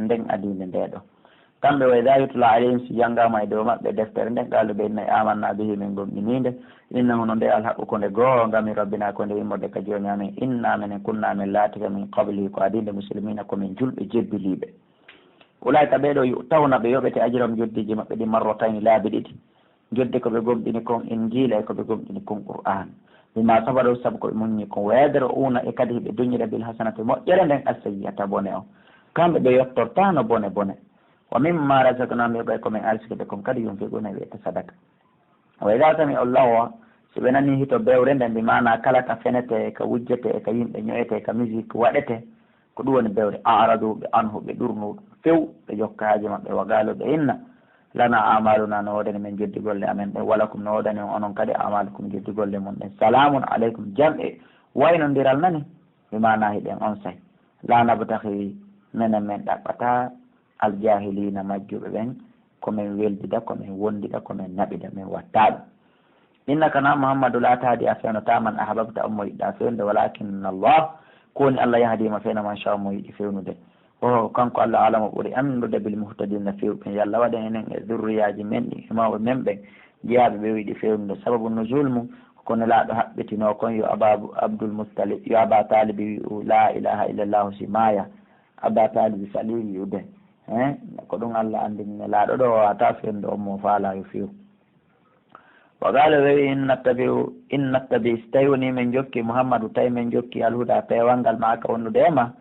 Speaker 1: nden adinde ndeɗo kamɓe wa ida yutla alayhim si janggama e dow maɓɓe deftere nde qalu ɓe inna amanna bihi min gomɗininde innahu no nde alhaqqu ko nde goho ngami rabbina ko nde immorde ka joni amen inna minen kunna min laatika min qabli ko adinde muslimina komin julɓe jebbiliɓe ulayka ɓeɗo tawna ɓe yoɓete ajiram joddiji maɓɓe ɗi marrotayni laabi ɗiɗi jodde koɓe gomɗini kon injila e koɓe gomɗini kon qur'an bima sabaru saabu koɓe muñi kon weedere una e kadi ɓe duñira bil hasanati moƴƴere nden alsayyiata bone o kamɓe ɓe yettortano bone bone wa mimma razaqnahum yoɓay komin arsikiɓe kon kadi yunfiquna wiyete sadaka wa ida sami allahu so ɓe nani hito bewre nden mbi mana kala ka fenete ka wujjete e ka yimɓe ñoyete ka musique waɗete ko ɗum woni bewre araduɓe anhu ɓe ɗurnuɗo few ɓe jokka haaji maɓɓe wa galuɓe inna lana amaluna no wodani men joddi golle amen ɗen wala kum no wodani on onon kadi amalukum joddi golle mum ɗen salamun aleykum jamɗe waynodiral nani mi mana hiɗen on say la nabtahi menen men ɗaɓɓata aljahilina majjuɓe ɓen komin weldida komin wondida komin naɓida min watta ɗum innaka na mouhammadou la tahdi a fewnota man ahbabta on mo yiɗɗa fewnde walakinna allah kowoni allah yahdima fewna man sha mo yiɗi fewnude o kanko allah alamo ɓuuri andude bil muhtadina fewɓe yo allah waɗa enen e zurriyaji men ɗi mawɓe men ɓen jeeyaɓe ɓe yiɗi fewnude sababu nuzul mum kono laaɗo haɓɓitino kon yo abdoul moustalib yo aba talibi wi la ilaha illallahu si maya aba talibi saliri yude ko ɗum allah andinne laaɗo ɗo wata fewnude on mo faala yo few wa qala wewi innattabi so tawi woni min jokki mouhammadou tawi min jokki alhuda peewal ngal ma ka wonnudema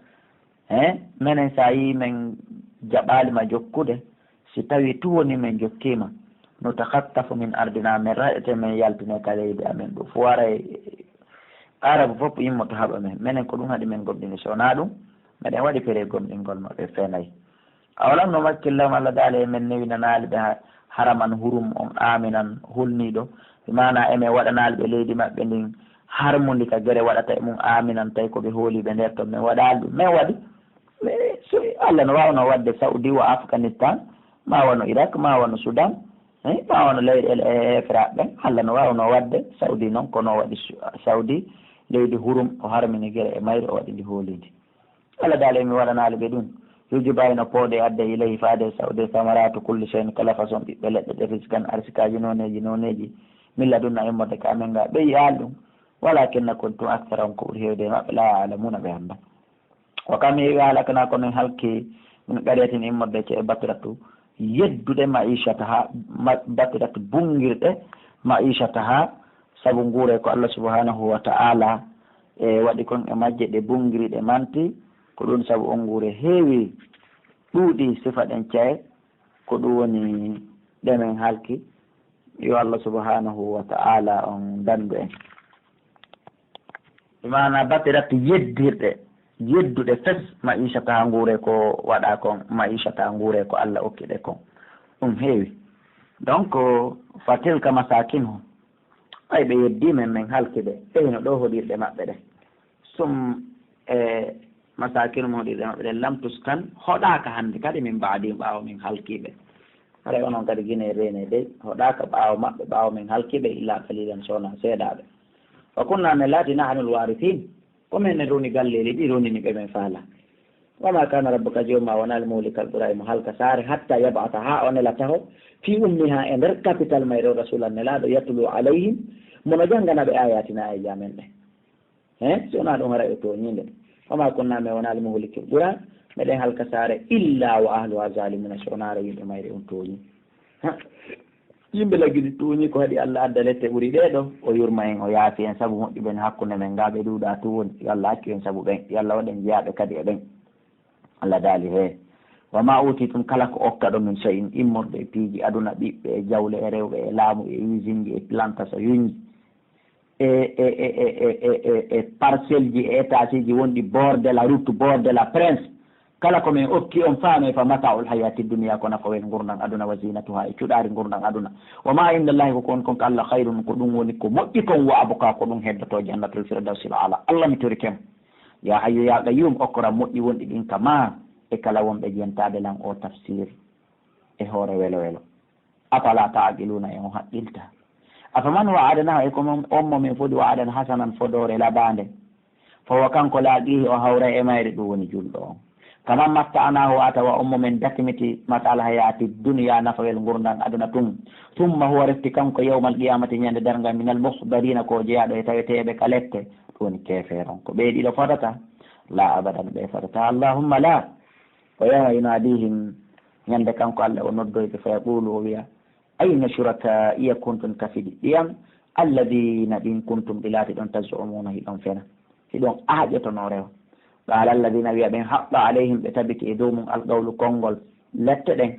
Speaker 1: menen sa yi min jaɓalima jokkude si tawi tu woni min jokkima no takhattafu min ardina min raɗete min yaltine ka leydi amen ɗo fo wara arabe fof yimmo to haɓa men menen ko ɗum haɗi men gomɗini sowna ɗum meɗen waɗi fere gomɗingol maɓe fenayi awalan no makkillam Allah daala men newi nanali ɓe haraman hurum on aminan hulniɗo mana emen waɗanali ɓe leydi maɓɓe ndin harmundi ka guere waɗata e mum aminan tawi koɓe hooliɓe nder ton min waɗali ɗum min waɗi so Allah no wawno wadde Saudi wa Afghanistan ma wano Irak ma wano Sudan ma wano leyɗele e efiraɓe ɓen Allah no wawno wadde Saudi noon kono waɗi Saudi leydi hurum o harmini guere e mayre o waɗi ndi hoolidi Allah daala mi waɗanali ɓe ɗum yujubayno pooɗe adde ilayhi faade Saudi samaratu kulli shay'in kala façon ɓiɓɓe leɗɗe ɗe riskan arsikaji noneji milla ɗum na immorde ka amen ga ɓe yiyal ɗum walakinna kuntum akthara on ko ɓuuri hewde maɓɓe la alamuna ɓe hannda o kam heewi halakana ko min halki min ɓeretin immorde ce e batiratu yedduɗe maishata ha batiratu bungirɗe maishata ha saabu nguure ko Allah subhanahu wa ta'ala e waɗi kon e majje ɗe bungiriɗe manti ko ɗum saabu on nguure heewi ɗuuɗi sifa ɗen caye ko ɗum woni ɗemen halki yo Allah subhanahu wa ta'ala on dandu en mana batiratu yedduɗe fes maishata ha nguure ko waɗa kon maishata ha nguure ko Allah okkiɗe kon ɗum heewi donc fatilka masakinhu ay ɓe yeddimen min halki ɓe ɓeyno ɗo hoɗirɗe maɓɓe ɗe sum e masakinum hoɗirɗe maɓɓe ɗe lam tuskan hoɗaka hande kadi min mbaadi ɓaawo min halkiɓe haɗa onon kadi guine rene dey hoɗaka ɓaawo maɓɓe ɓaawo min halkiɓe illa qalilan sowna seeɗaɓe wa kunna ne laati nahanul warithin komin ne roni galleeli ɗi ronini ɓe men faala wama kana rabbuka jomma wonal mawlikal ɓuray mo halka saare hatta yabata ha o nelataho fi ummiha e nder capital mayre rasulan nelaɗo yatlu alayhim mono janggana ɓe ayatina e jamen ɓe he sowna ɗum hara e toñinde wama kunna mi wonal mawlikil ɓura meɗen halka saare illa wa ahluha zalimuna sownare yimɓe mayre on tooñi yimɓe laggiɗi tuuñi ko haɗi Allah adda lette ɓuuri ɗeɗo o yurma en o yaafi en saabu moƴƴuɓe en hakkunde men ngaɓe ɗuuɗa tu woni yo Allah accu en saabu ɓen yo Allah waɗen jeeyaɓe kadi e ɓen Allah daali he wama utitum kala ko okka ɗo min so in immorɗe e piiji aduna ɓiɓɓe e jawle e rewɓe e laamu e usine e planta so yuñi e parcelle ji e étage ji wonɗi bord de la route bord de la prince kala komin okki on faame fa mataul hayati dunia kono ko wen gurdan aduna wa zinatuha e cuɗari gurdan aduna wama indallahi ko kon konko Allah hayrun ko ɗum woni ko moƴƴi kon wa abuka ko ɗum heddoto jannatul firdausil ala Allah mi torikem ya hayyu ya qayyum okora moƴƴi wonɗi ɗin kama e kala wonɓe jentade lan o tafsir e hoore welo welo afala taaqiluna en o haqqilta afaman wa'adana e ko on momin fodi wa'adan hasanan fodore labande fowa kanko laaqihi o hawra e mayre ɗum woni julɗo on kama matta'anahu atawa ummo men dakimiti matal hayati dunya nafawel gurdan aduna tumma huwa refti kanko yawmal qiyamati ñande dargal minal muhdarina ko jeeyaɗo e taweteɓe kalette ɗum woni keferon ko ɓeyɗiɗo fotata la abadan ɓe fotata allahumma la o yaha yunadihim ñande kanko Allah o noddoyɓe fa yaqulu o wiya ayna shuraka'iya kuntum kafidi ɗiyam alladina ɗin kuntum ɗilati ɗon tazumuna hiɗon fena hiɗon aaƴotono rew qala alladina wiya ɓen haɓɓa alayhim ɓe tabiti e dow mum alqawlu konngol lette ɗen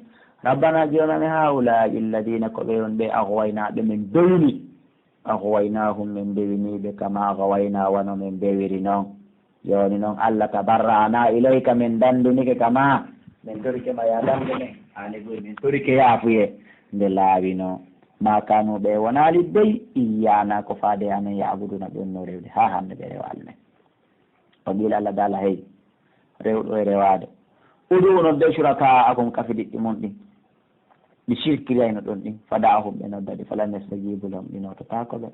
Speaker 1: rabbana jonani haulai alladina ko ɓe on ɓe aghwaynaɓe min bewni aghwaynahum min bewiniɓe kama aghwayna wano min bewiri noon joni noon Allah tabarrana ilayka min dandunike kama min torike ma ya dande men ani goy min torike yaafuye nde laawino ma kanu ɓe wonali dey iyana ko faade amen yaabuduna ɓen no rewde ha hande ɓe rewa almen o ɓiila Allah daala hey rewɗo e rewade udu nodde suraka akon kafidiɗɗi mum ɗin ɗi sirkirayno ɗon ɗin fadahum ɓe noddaɗi falan yastajibu lahum ɗi nototako ɓe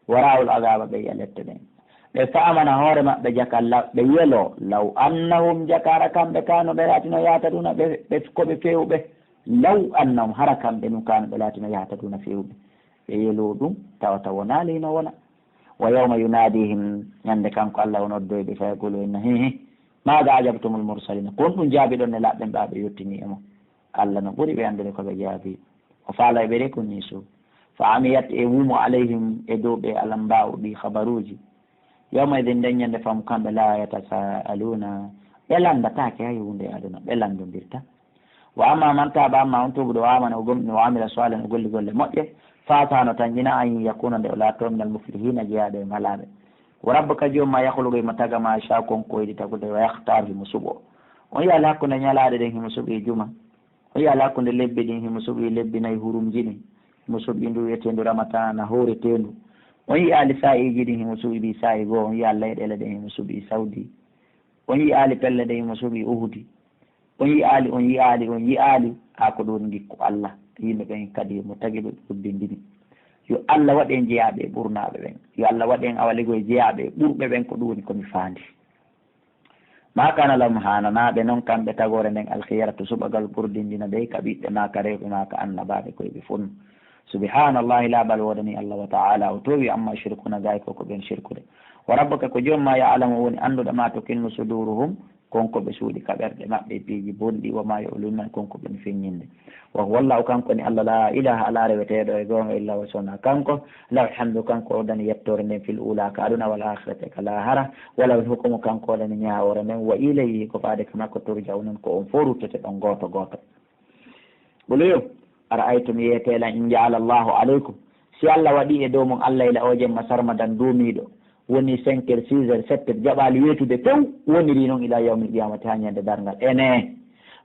Speaker 1: warawul agaba ɓe yalette ɗen ɓe famana hoore maɓɓe jaka ɓe yelo law annahum jakara kamɓe kano ɓe latino yataduna ɓe koɓe fewɓe law annahum hara kamɓe num kano ɓe latino yataduna fewɓe ɓe yelo ɗum tawata wonalino wona wa yawma yunadihim ñande kanko Allah o noddoyɓe fa yaqulu inna hihi maga ajabtumul mursalina kon ɗum jaabi ɗon ne laɓɓen ɓaɓe yettini emo Allah no ɓuuri ɓe andude koɓe jaabi o faala e ɓe kunni so fa amiyat e wumo alayhim e dow ɓe alam mbawɗi habaruji yawma idin nden ñande fam kamɓe la yatasaaluna ɓe landatake hay hunde aduna ɓe landodirta wa amma man taba amma on tubuɗo o amana o gomɗi o amila soalen o golli golle moƴƴe fatano tan jina an yakuna nde o laatto minal muflihina jeeyaɗo e malaɓe wa rabbuka jomma yahlugo emo tagama sha konkoyɗi tagude wa yahtaru himo suɓo on yi ala hakkunde ñalaɗe ɗen himo suɓi juma, on yi ala hakkunde lebbi ɗin himo suɓi lebbi nayi hurumji ɗin, himo suɓi ndu wiyetendu ramatana hooretendu. on yi ali sa'iji ɗin himo suɓi sa'i goo, on yi Allah leyɗele ɗen himo suɓi Saudi, on yi ali pelle ɗen himo suɓi Uhudi, on yi ali on yi ali on yi ali ha ko ɗon gikku Allah yimɓe ɓen kadi mo tagi ɓe ɓuddindini. yo Allah waɗen jeeyaɓe ɓurnaɓe ɓen, yo Allah waɗen awaligoye jeeyaɓe ɓurɓe ɓen ko ɗum woni komi faandi. ma kana lahum hananaɓe noon kamɓe tagore nden alkhiyara to suɓagal ɓurdindina ɓe ka ɓiɓɓe ma ka rewɓe ma ka annabaɓe koyeɓe funno. subhanallahi laɓal woɗani Allah wa ta'ala o towi amma shirkuna gay koko ɓen shirkude. wa rabbuka ko jomma ya alamu woni anduɗa ma to kinno suduruhum konko ɓe suuɗi kaɓerɗe maɓɓe piiji bonɗi wa ma ya'lununa konko ɓen feññinde. wa huwa Allahu kanko ni Allah la ilaha ala reweteɗo e gonga illa wa sona kanko, law hamdu kanko o dani yettore nden fil ula ka aduna wal akhirate ka lahara, wala hukumu kanko o dani ñawore nden wa ilayhi ko faade ka makko turja'unan ko on fo ruttete ɗon goto goto. ɓoloyo ara aytum yeetela in ja'ala Allahu alaykum, si Allah waɗi e dow mum Allah ila o jemma sarmadan duumiɗo woni 5 heures 6 heures 7 heures jaɓali wetude few woniri noon ila yawmil qiyamati ha ñande dargal. ene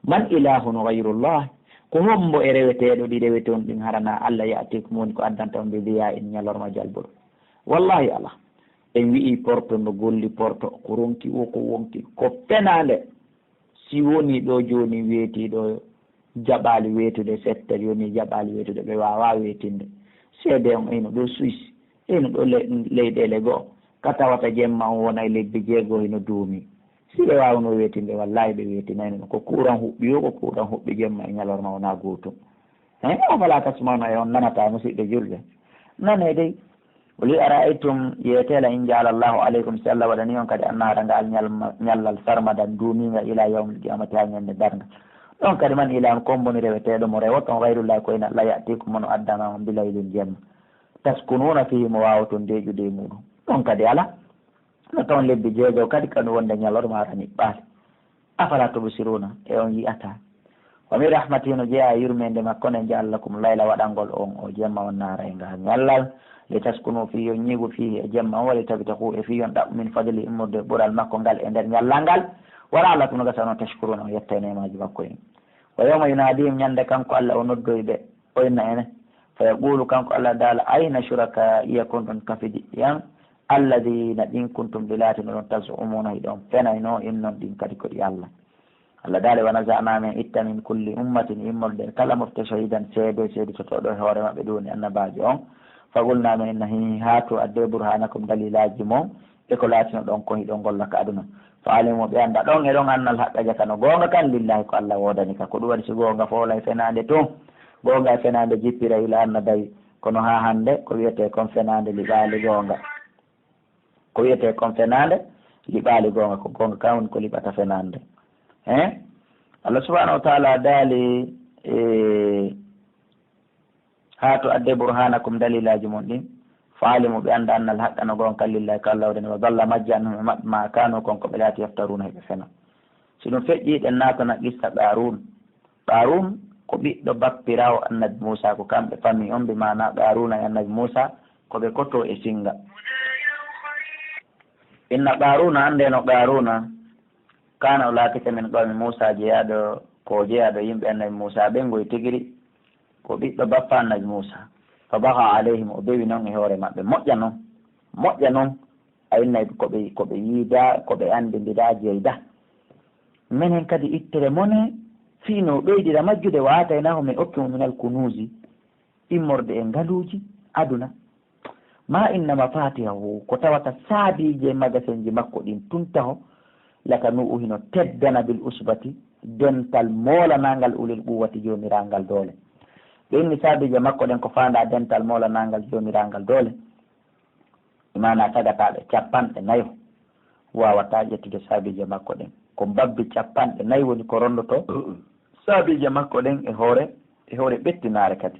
Speaker 1: man ilahun gayrullah, ko hombo e reweteɗo ɗi rewete on ɗin harana Allah yatikum woni ko addanta on ɓe wiya en ñalorma jalɓuɗo. wallahi Allah en wi'i porto no golli porto ko ronki o ko wonki ko penade. si woni ɗo joni weetiɗo jaɓali wetude 7 heures yoni jaɓali wetude ɓe wawa wetinde seede on eno ɗo Suisse eno ɗo leyɗele goo ka tawata jemma on wona e lebbi jeego eno duumi. si ɓe wawno wetinde wallahi ɓe wetinayno ko kuran huɓɓi o ko kuran huɓɓi jemma e ñalorma wona gotum. o fala tasmawna e on nanata musidɓe julɓe nane dey. woli ara aytum yetela in jaala Allahu aleykum, si Allah waɗani on kadi annara ngal ñallal sarmadan duuminga ila yawmil qiyamati ha ñande darga. ɗon kadi man ilan komboni reweteɗo mo rewoton gayrullahi koyna Allah yatikum mono addana on bilaylin jemma taskununa fihi mo wawa toon deƴude muɗum. ɗon kadi ala no tawn lebbi jeego kadi kanu wonde ñalorma arani ɓaali. afala tubsiruna e on yiyata. wa mi rahmati no jeeya yurmede makko ne jaallakum layla waɗangol on o jemma on naara e ngal ñallal li taskunu fi yon ñigu fihi e jemma on wali tabitahu e fi yon ɗaɓɓu min fadli immorde ɓural makko ngal e nder ñallal ngal wala Allah no gasa noon tashkuruna o yetta nemaji makko en. wa yawma yunadihim ñande kanko Allah o noddoyɓe oyna ene fa yaqulu kanko Allah daala ayna shuraka iya kunɗon kafidi yan alladina ɗin kuntum ɗi laatino ɗon tasumuna hiɗon fenayno in noon ɗin kadi koɗi Allah. Allah daale wa nazana min itta min kulli ummatin immolde kala mofte shahidan seede totoɗo hoore maɓɓe ɗoni annabajo on fagulna min inna hi haatu adde burhanakum dalilaji mo e ko laatino ɗon ko hiɗon golla ka aduna fa alimu ɓe anda ɗon e ɗon annal haqqa jaka no gonga kan lillahi ko Allah wodani ka ko ɗum waɗi si gonga foolay fenade toon gonga fenade jippira ila annabayi kono ha hande ko wiyete kon fenade liɓali gonga ko wiyete kon fenade liɓali gonga ko gonga kan woni ko liɓata fenande Allah subhanahu wa ta'ala daali ha to adde burhanakum dalilaji mon ɗin faalimu ɓe anda annal haqqa no gonga lillahi ko Allah wodani wa dalla majji anhum e maɓɓe ma kanu konko ɓe laati yaftaruna heɓe fena. si ɗum feƴƴi ɗen natana qissa Qarun ko ɓiɗɗo bappirawo annabi Musa ko kamɓe famille on ɓe mana Qaruna e annabi Musa koɓe koto e singa. inna Qaruna ande no Qaruna kana o laatike min qawmi Musa jeeyaɗo ko jeeyaɗo yimɓe annabi Musa ɓen goye tigiri ko ɓiɗɗo bappa annabi Musa fa baha alayhim o bewi noon e hoore maɓɓe moƴƴa noon ayinnayi koɓe yiida koɓe andidira jeyda minen kadi ittere mone fiino ɓeydira majjude wataynahu min okkimu minal kunuusi immorde e ngaluuji aduna ma inna mafatihahu ko tawata saabije magasin ji makko ɗin tuntaho laka nu uhino teddana bil usbati dental moolanangal ulil quwwati jomiragal doole. ɓe inni saabije makko ɗen ko fanda dental moolanangal jomiragal doole imana tagataɓe 50 wawata ƴettude saabije makko ɗen ko babbi 50 woni ko rondoto saabije makko ɗen e hoore ɓettinare kadi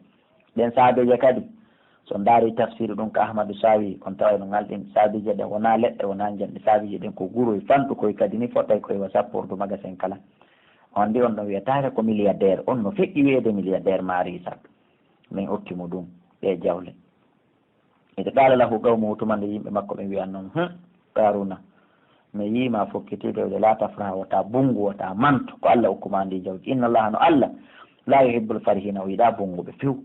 Speaker 1: ɗen saabije kadi so daari tafsir ɗum ko Ahmadou Sawi on tawa no ngalɗin saabije ɗen wona leɗɗe wona janɗe saabije ɗen ko guuroy fanɗu koye kadi ni fottay koye wa sappordu magasin kala on ndi on ɗon wiyatake ko milliardaire on no feƴƴi wiyede milliardaire Marisa min okkimo ɗum ɗe jawle ede qala lahu qawmuhu tumande yimɓe makko ɓe wiyan noon Qaruna mi yima fokkitide la tafraha wata bungu wata manto ko Allah hokkuma ndi jawdi inna allaha no Allah la yuhibbul farihina o yiɗa bunguɓe few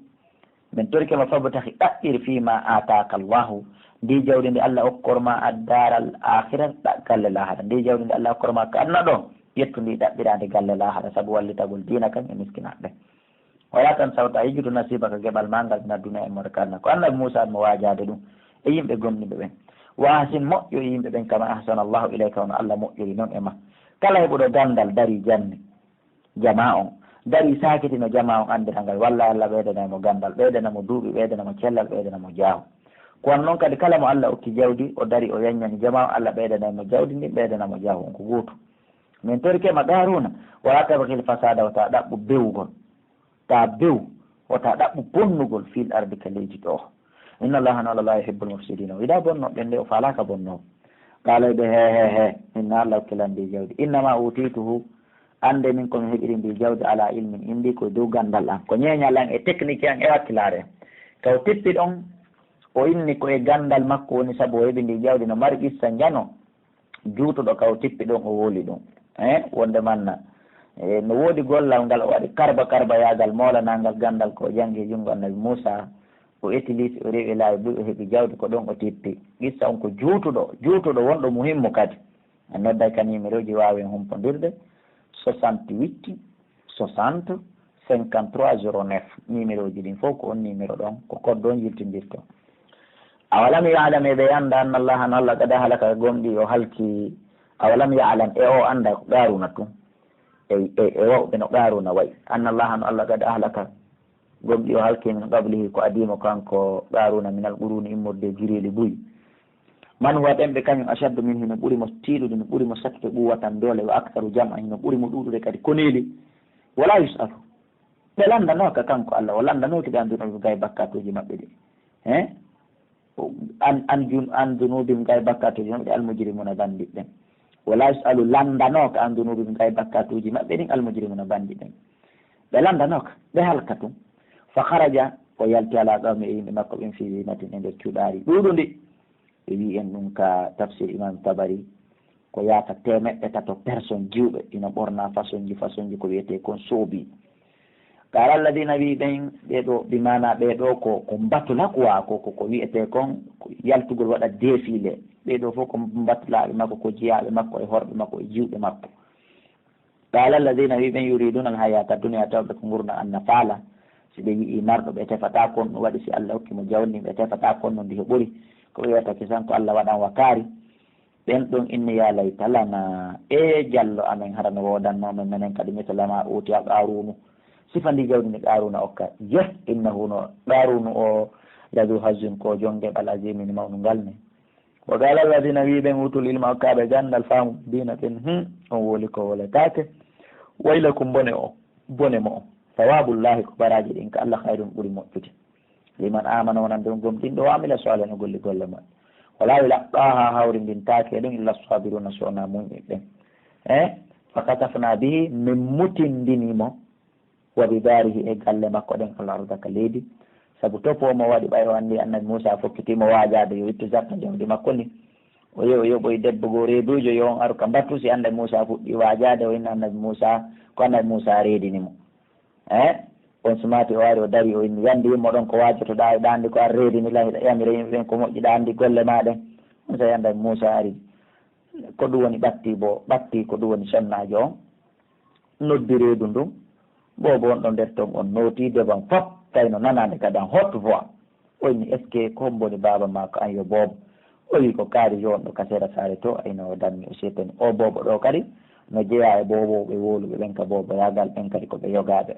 Speaker 1: min torkema fabo taki ɗaɓɓiri fima ataka allahu ndi jawdi ndi Allah hokkorma addaral akhira galle lahara ndi jawdi ndi Allah hokkorma ko anna ɗo yettu ndi ɗaɓɓirade galle lahara saabu wallitagol dina kan e miskinaɓe wala tan sawta yejjudu nasiba ko geɓal mangal min adduna e mor karna ko annabi Moussa mo wajade ɗum e yimɓe gomniɓe ɓen wa ahsin moƴƴo e yimɓe ɓen kama ahsana allahu ilayka wono Allah moƴƴori noon e ma kala heɓuɗo gandal dari janne jama on dari sakitino jama on andiral ngal walla Allah ɓeydanamo gandal ɓeydanamo duuɓi ɓeydanamo cellal ɓeydanamo jaaho kono noon kadi kala mo Allah okki jawdi o dari o yaññani jama o Allah ɓeydanamo jawdi ndi ɓeydanamo jaaho on ko gootu min torikema Qaruna wala tabghil fasada wata ɗaɓɓu bewgol ta bew wata ɗaɓɓu bonnugol fil ardi ka leydi ɗo inna allaha no la yuhibbul mufsidina o yiɗa bonnoɓe nde o falaka bonnowo qala ɓe he inna Allah okkilandi jawdi innama utituhu ande min komi heɓiri ndi jawdi ala ilmin indi koye dow gandal an ko ñeñal an e technique an e wakkilare en kaw teppi ɗon o inni koye gandal makko woni saabu o heɓi ndi jawdi no mari ɓissa jano juutuɗo kaw tippi ɗon o woli ɗum wonde manna no woodi gollal ngal o waɗi karba yagal molanangal gandal ko jangi junngo annabi Moussa o utilise o rewi laawi buy o heɓi jawdi ko ɗon o tippi issa on ko juutuɗo wonɗo muhimmo kadi a nodday ka numéro ji wawi en humpodirde 68 60 53 09 numéro ji ɗin fof ko on numéro ɗon ko code on yiltindirto awalam ya'lam ɓe anda anna allaha no Allah kada halaka gomɗi o halki awalam ya'lam e o anda ko Qaruna tum e wawɓe no Qaruna wayi anna allaha no Allah kada halaka gomɗi o halki min qablihi ko adimo kanko Qaruna minal quruni immorde jireeli buy man waɗenɓe kañum ashaddu min hino ɓuuri mo tiiɗude no ɓuuri mo sakte ɓuwatan doole wa aktaru jam'a hino ɓuuri mo ɗuɗude kadi koneeli wala yusalu ɓe landanoka kanko Allah o landanoki ɓe andunoɓe gay bakkatuji maɓɓe ɗi an dunubim gay bakkatuji maɓɓe ɗi almujirimuna bandiɓe ɓen wala yusalu landanoka an dunubim gay bakkatuji maɓɓe ɗin almujirimuna bandiɓe ɓen ɓe landanoka ɓe halka tum fa haraja o yalti ala qawmi e yimɓe makko ɓen fi zinatin e nder cuuɗari ɗuɗundi ɓe wi en ɗum ka tafsir imam Tabari ko yaata 300 personne jiwɓe ina ɓorna façon ji ko wiyete kon soobi qala alladina wi ɓen ɓeɗo bimana ɓeɗo ko mbatula quoi ko wiyete kon yaltugol waɗa défilé ɓeɗo fof ko mbatulaɓe makko ko jiyaɓe makko e horɓe makko e jiwɓe makko qala alladina wi ɓen yuriduna al hayata dunia tawɓe ko gurna anna faala si ɓe yii marɗo ɓe tefata kon ɗum waɗi si Allah hokkimo jawni ɓe tefata kon no ndi he ɓuuri ko wiyata kisan ko Allah waɗan wakari ɓen ɗon inni ya layta lana e jallo amen harano wodannomen menen kadi misalama uti a Qarunu sifa ndi jawdi ndi Qaruna okka yes innahu no Qarunu o ladu hazin ko jonge ɓal azimini mawnu ngal ni wa qala alladina wi ɓen utul ilma okkaɓe gandal faamu dina ɓen on woli ko woletake waylakum bone mo o sawabullahi ko baraji ɗin ko Allah hayrun ɓuuri moƴƴude liman amana wonan ɗon gomɗinɗo o amila soala no golle moƴƴe wala yulaqqaha hawrindintake ɗum illa sabiruna sowna muñɓe ɓen fa kasafna bihi min mutindinimo wa bidarihi e galle makko ɗen alarda ka leydi saabu topomo waɗi ɓay o anndi annabi Moussa fokkitimo wajade yo ittu zakka jawdi makko ni o yoɓoye debbo goo reedujo yo on aru ka mbattu si annabi Moussa fuɗɗi wajade o inna annabi Moussa ko annabi Moussa reedinimo on sumati o wari o dari o inni yandi yimmo ɗon ko wajotoɗa e ɗandi ko ar reedini la hiɗa yamira yimɓe ɓen ko moƴƴi ɗandi golle maɗen on sa annabi Moussa ari ko ɗum woni ɓatti ko ɗum woni sonnajo on noddi reedu ndun bobo on ɗon nder ton on noti deban fop kayno nanade kadi en haute voix o inni est ce que ko homboni baba ma ko an yo boobo o wi ko kaari yo on ɗo kasera saare to ayno o danni o settani o boobo ɗo kadi no jeeya e boboɓe woluɓe ɓen ka boobo yagal ɓen kadi koɓe yogaɓe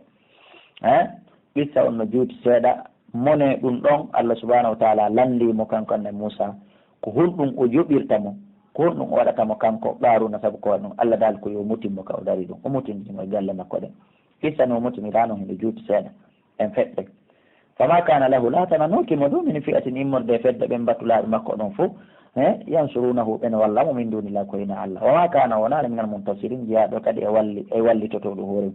Speaker 1: ɓissa on no juuti seeɗa mone ɗum ɗon Allah subahanahu wa taala landimo kanko annabi Moussa ko hulɗum o joɓirtamo ko hulɗum o waɗatamo kanko Qaruna saabu ko ɗum Allah dal ko yo mutimmo ka o dari ɗum o mutindimo e galle makko ɗen ɓissa no mutimiraano heno juuti seeɗa en feɗɗe fama kana lahu latananokimo ɗum min fi'atin immorde fedde ɓen mbattulaɓe makko ɗon fof yansurunahu ɓen wallamo min dunillah koyna Allah wama kana wonani minal muntasirin jeyaɗo kadi e wallitotoɗo hoore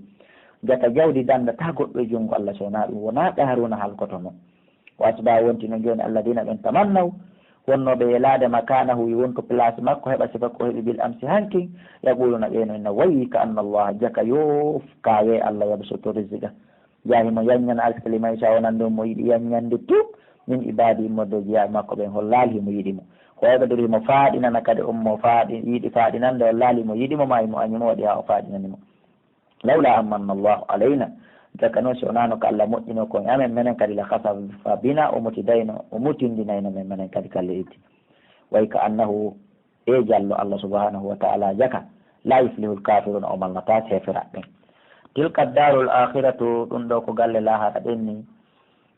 Speaker 1: jaka jawdi dandata goɗɗo e junngo Allah sowna ɗum wona Qaruna halkoto noon wasba wonti no joni alladina ɓen tamannaw wonnoɓe yelade makanahu wonko place makko heɓa sifa ko heeɓi bil amsi hanki yaquluna ɓeno ina wayi ka anna allah jaka yof kawe allah yabsutu risiqa jahimo yanñana alkali may sa wonan ɗum mo yiiɗi yanñande tout min ibadi immodde jeeya makko ɓen hol laali himo yiiɗimo hoyɓeɗor himo faaɗinana kadi ummo faaɗi yiiɗi faaɗinande o laali mo yiiɗimo ma imo añimo waɗi ha o faaɗinanimo lawla amanna allahu alayna jaka noon si onano ko allah moƴƴino kon amen menen kadi la hasafa bina o mutidayno o mutindinayno men menen kadi kalle itti way ka annahu e jallo allah subhanahu wa taala jaka la yuflihu lkafiruna o mallata sefiraɓe tilka darul akhiratu ɗum ɗo ko galle lahara ɗen ni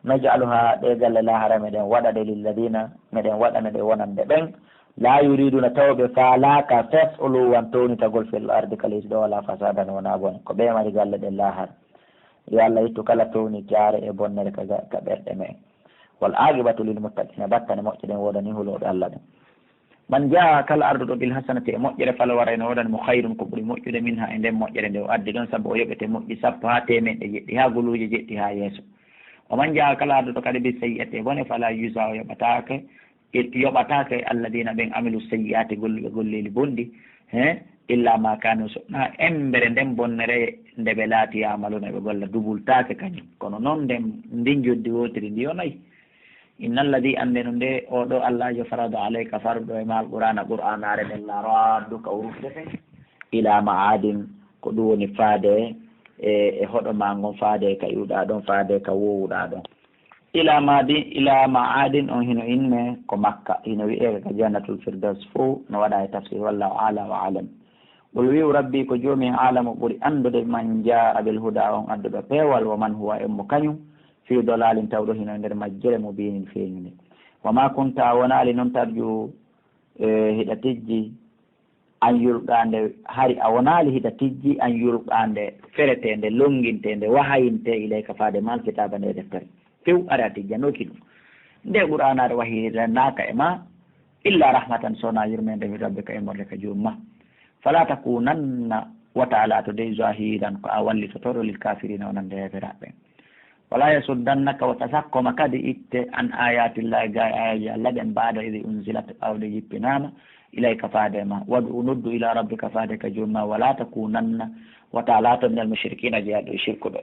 Speaker 1: najaluha ɗe galle lahara meɗen waɗaɗe lilladina meɗen waɗana ɗe wonande ɓen la yuriduna tawɓe faalaka fes uluwan townitagol fil ardi ka leydi ɗo wala fasadan wona bone ko ɓe mari galle ɗen lahara yo allah ittu kala towni jaare e bonnere ka ɓerɗe me wal aqibatu lil muttaqina battane moƴƴeɗen wodani huloɓe allah ɗen man jaa kala arduɗo bil hasanati e moƴƴere fala wara ene wodani mo hayrun ko ɓuuri moƴƴude min ha e nden moƴƴere nde o addi ɗon saabu o yoɓete moƴƴi sappo ha temeɗe jeɗɗi ha guluuje jeɗɗi ha yeeso o man jaa kala arduɗo kadi bi sayyi'ati bone fala yusa o yoɓatake alladina ɓen amilu sayyi'ati golluɓe golleli bonɗi illa ma kanu sona embere nden bonnere nde ɓe laati yamaluna ɓe golla dubultake kañum kono noon nden ndin joddi wotiri ndi o nayi inna alladi andeno nde oɗo allah jo farada alayka farɗo e ma qur'anare nden la radduka urufdete ila maadin ko ɗum woni faade e hoɗo ma ngon faade ka iwɗa ɗon faade ka wowuɗa ɗon ila maadin on hino inne ko makka hino wi'e ka jannatul firdaus fo no waɗa e tafsir wallahu ala wa alam ɓol wiu rabbi ko joomi alamu ɓuri andude man jaa bil huda on adduɗo peewal wa man huwa emmo kañum fi dolalin tawɗo hino nder majjere mo binin feeñude wama kunta wonali noon tarju hiɗa tijji an yurɓande hari a wonali hiɗa tijji an yurɓande feretende longintende wahayinte ilayka faade mal kitaba nde deftere few ari a tijjanoki ɗum nde qur'anare wahirannaka e ma illa rahmatan sona yurmede mi rabbe ka e morde ka joomma fala takunanna wa taala to dey zahiran ko a wallitotoɗo lil kafirina wonande heferaɓe wala yasuddannaka wa tasakkoma kadi itte an ayatillahi ga ayaji allah ɓen mbaɗa idi unzilat awde jippinama ilayka faadema waɗu noddu ila rabbika faade ka joomma wala takunanna wa taala to minal mushrikina jeeyaɗo e shirkuɓe